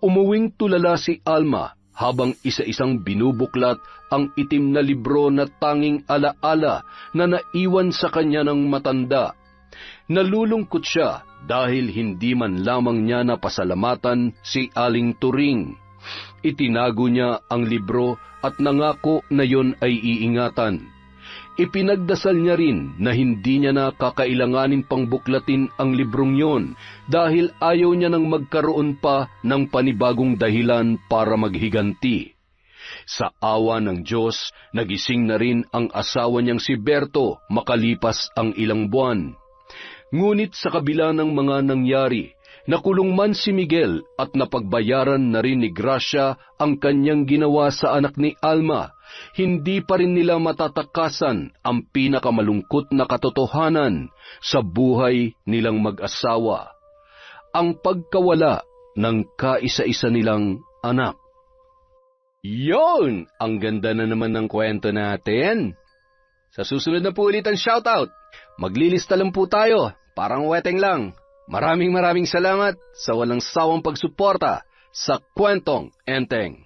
[SPEAKER 1] Umuwing tulala si Alma habang isa-isang binubuklat ang itim na libro na tanging alaala na naiwan sa kanya ng matanda. Nalulungkot siya dahil hindi man lamang niya napasalamatan si Aling Turing. Itinago niya ang libro at nangako na yon ay iingatan. Ipinagdasal niya rin na hindi niya na kakailanganin pang buklatin ang librong yon dahil ayaw niya nang magkaroon pa ng panibagong dahilan para maghiganti. Sa awa ng Diyos, nagising na rin ang asawa niyang si Berto makalipas ang ilang buwan. Ngunit sa kabila ng mga nangyari, nakulong man si Miguel at napagbayaran na rin ni Gracia ang kanyang ginawa sa anak ni Alma, hindi pa rin nila matatakasan ang pinakamalungkot na katotohanan sa buhay nilang mag-asawa, ang pagkawala ng kaisa-isa nilang anak. Yon! Ang ganda na naman ng kwento natin. Sa susunod na po ulit ang shoutout. Maglilista lang po tayo, parang weteng lang. Maraming salamat sa walang sawang pagsuporta sa Kwentong Enteng.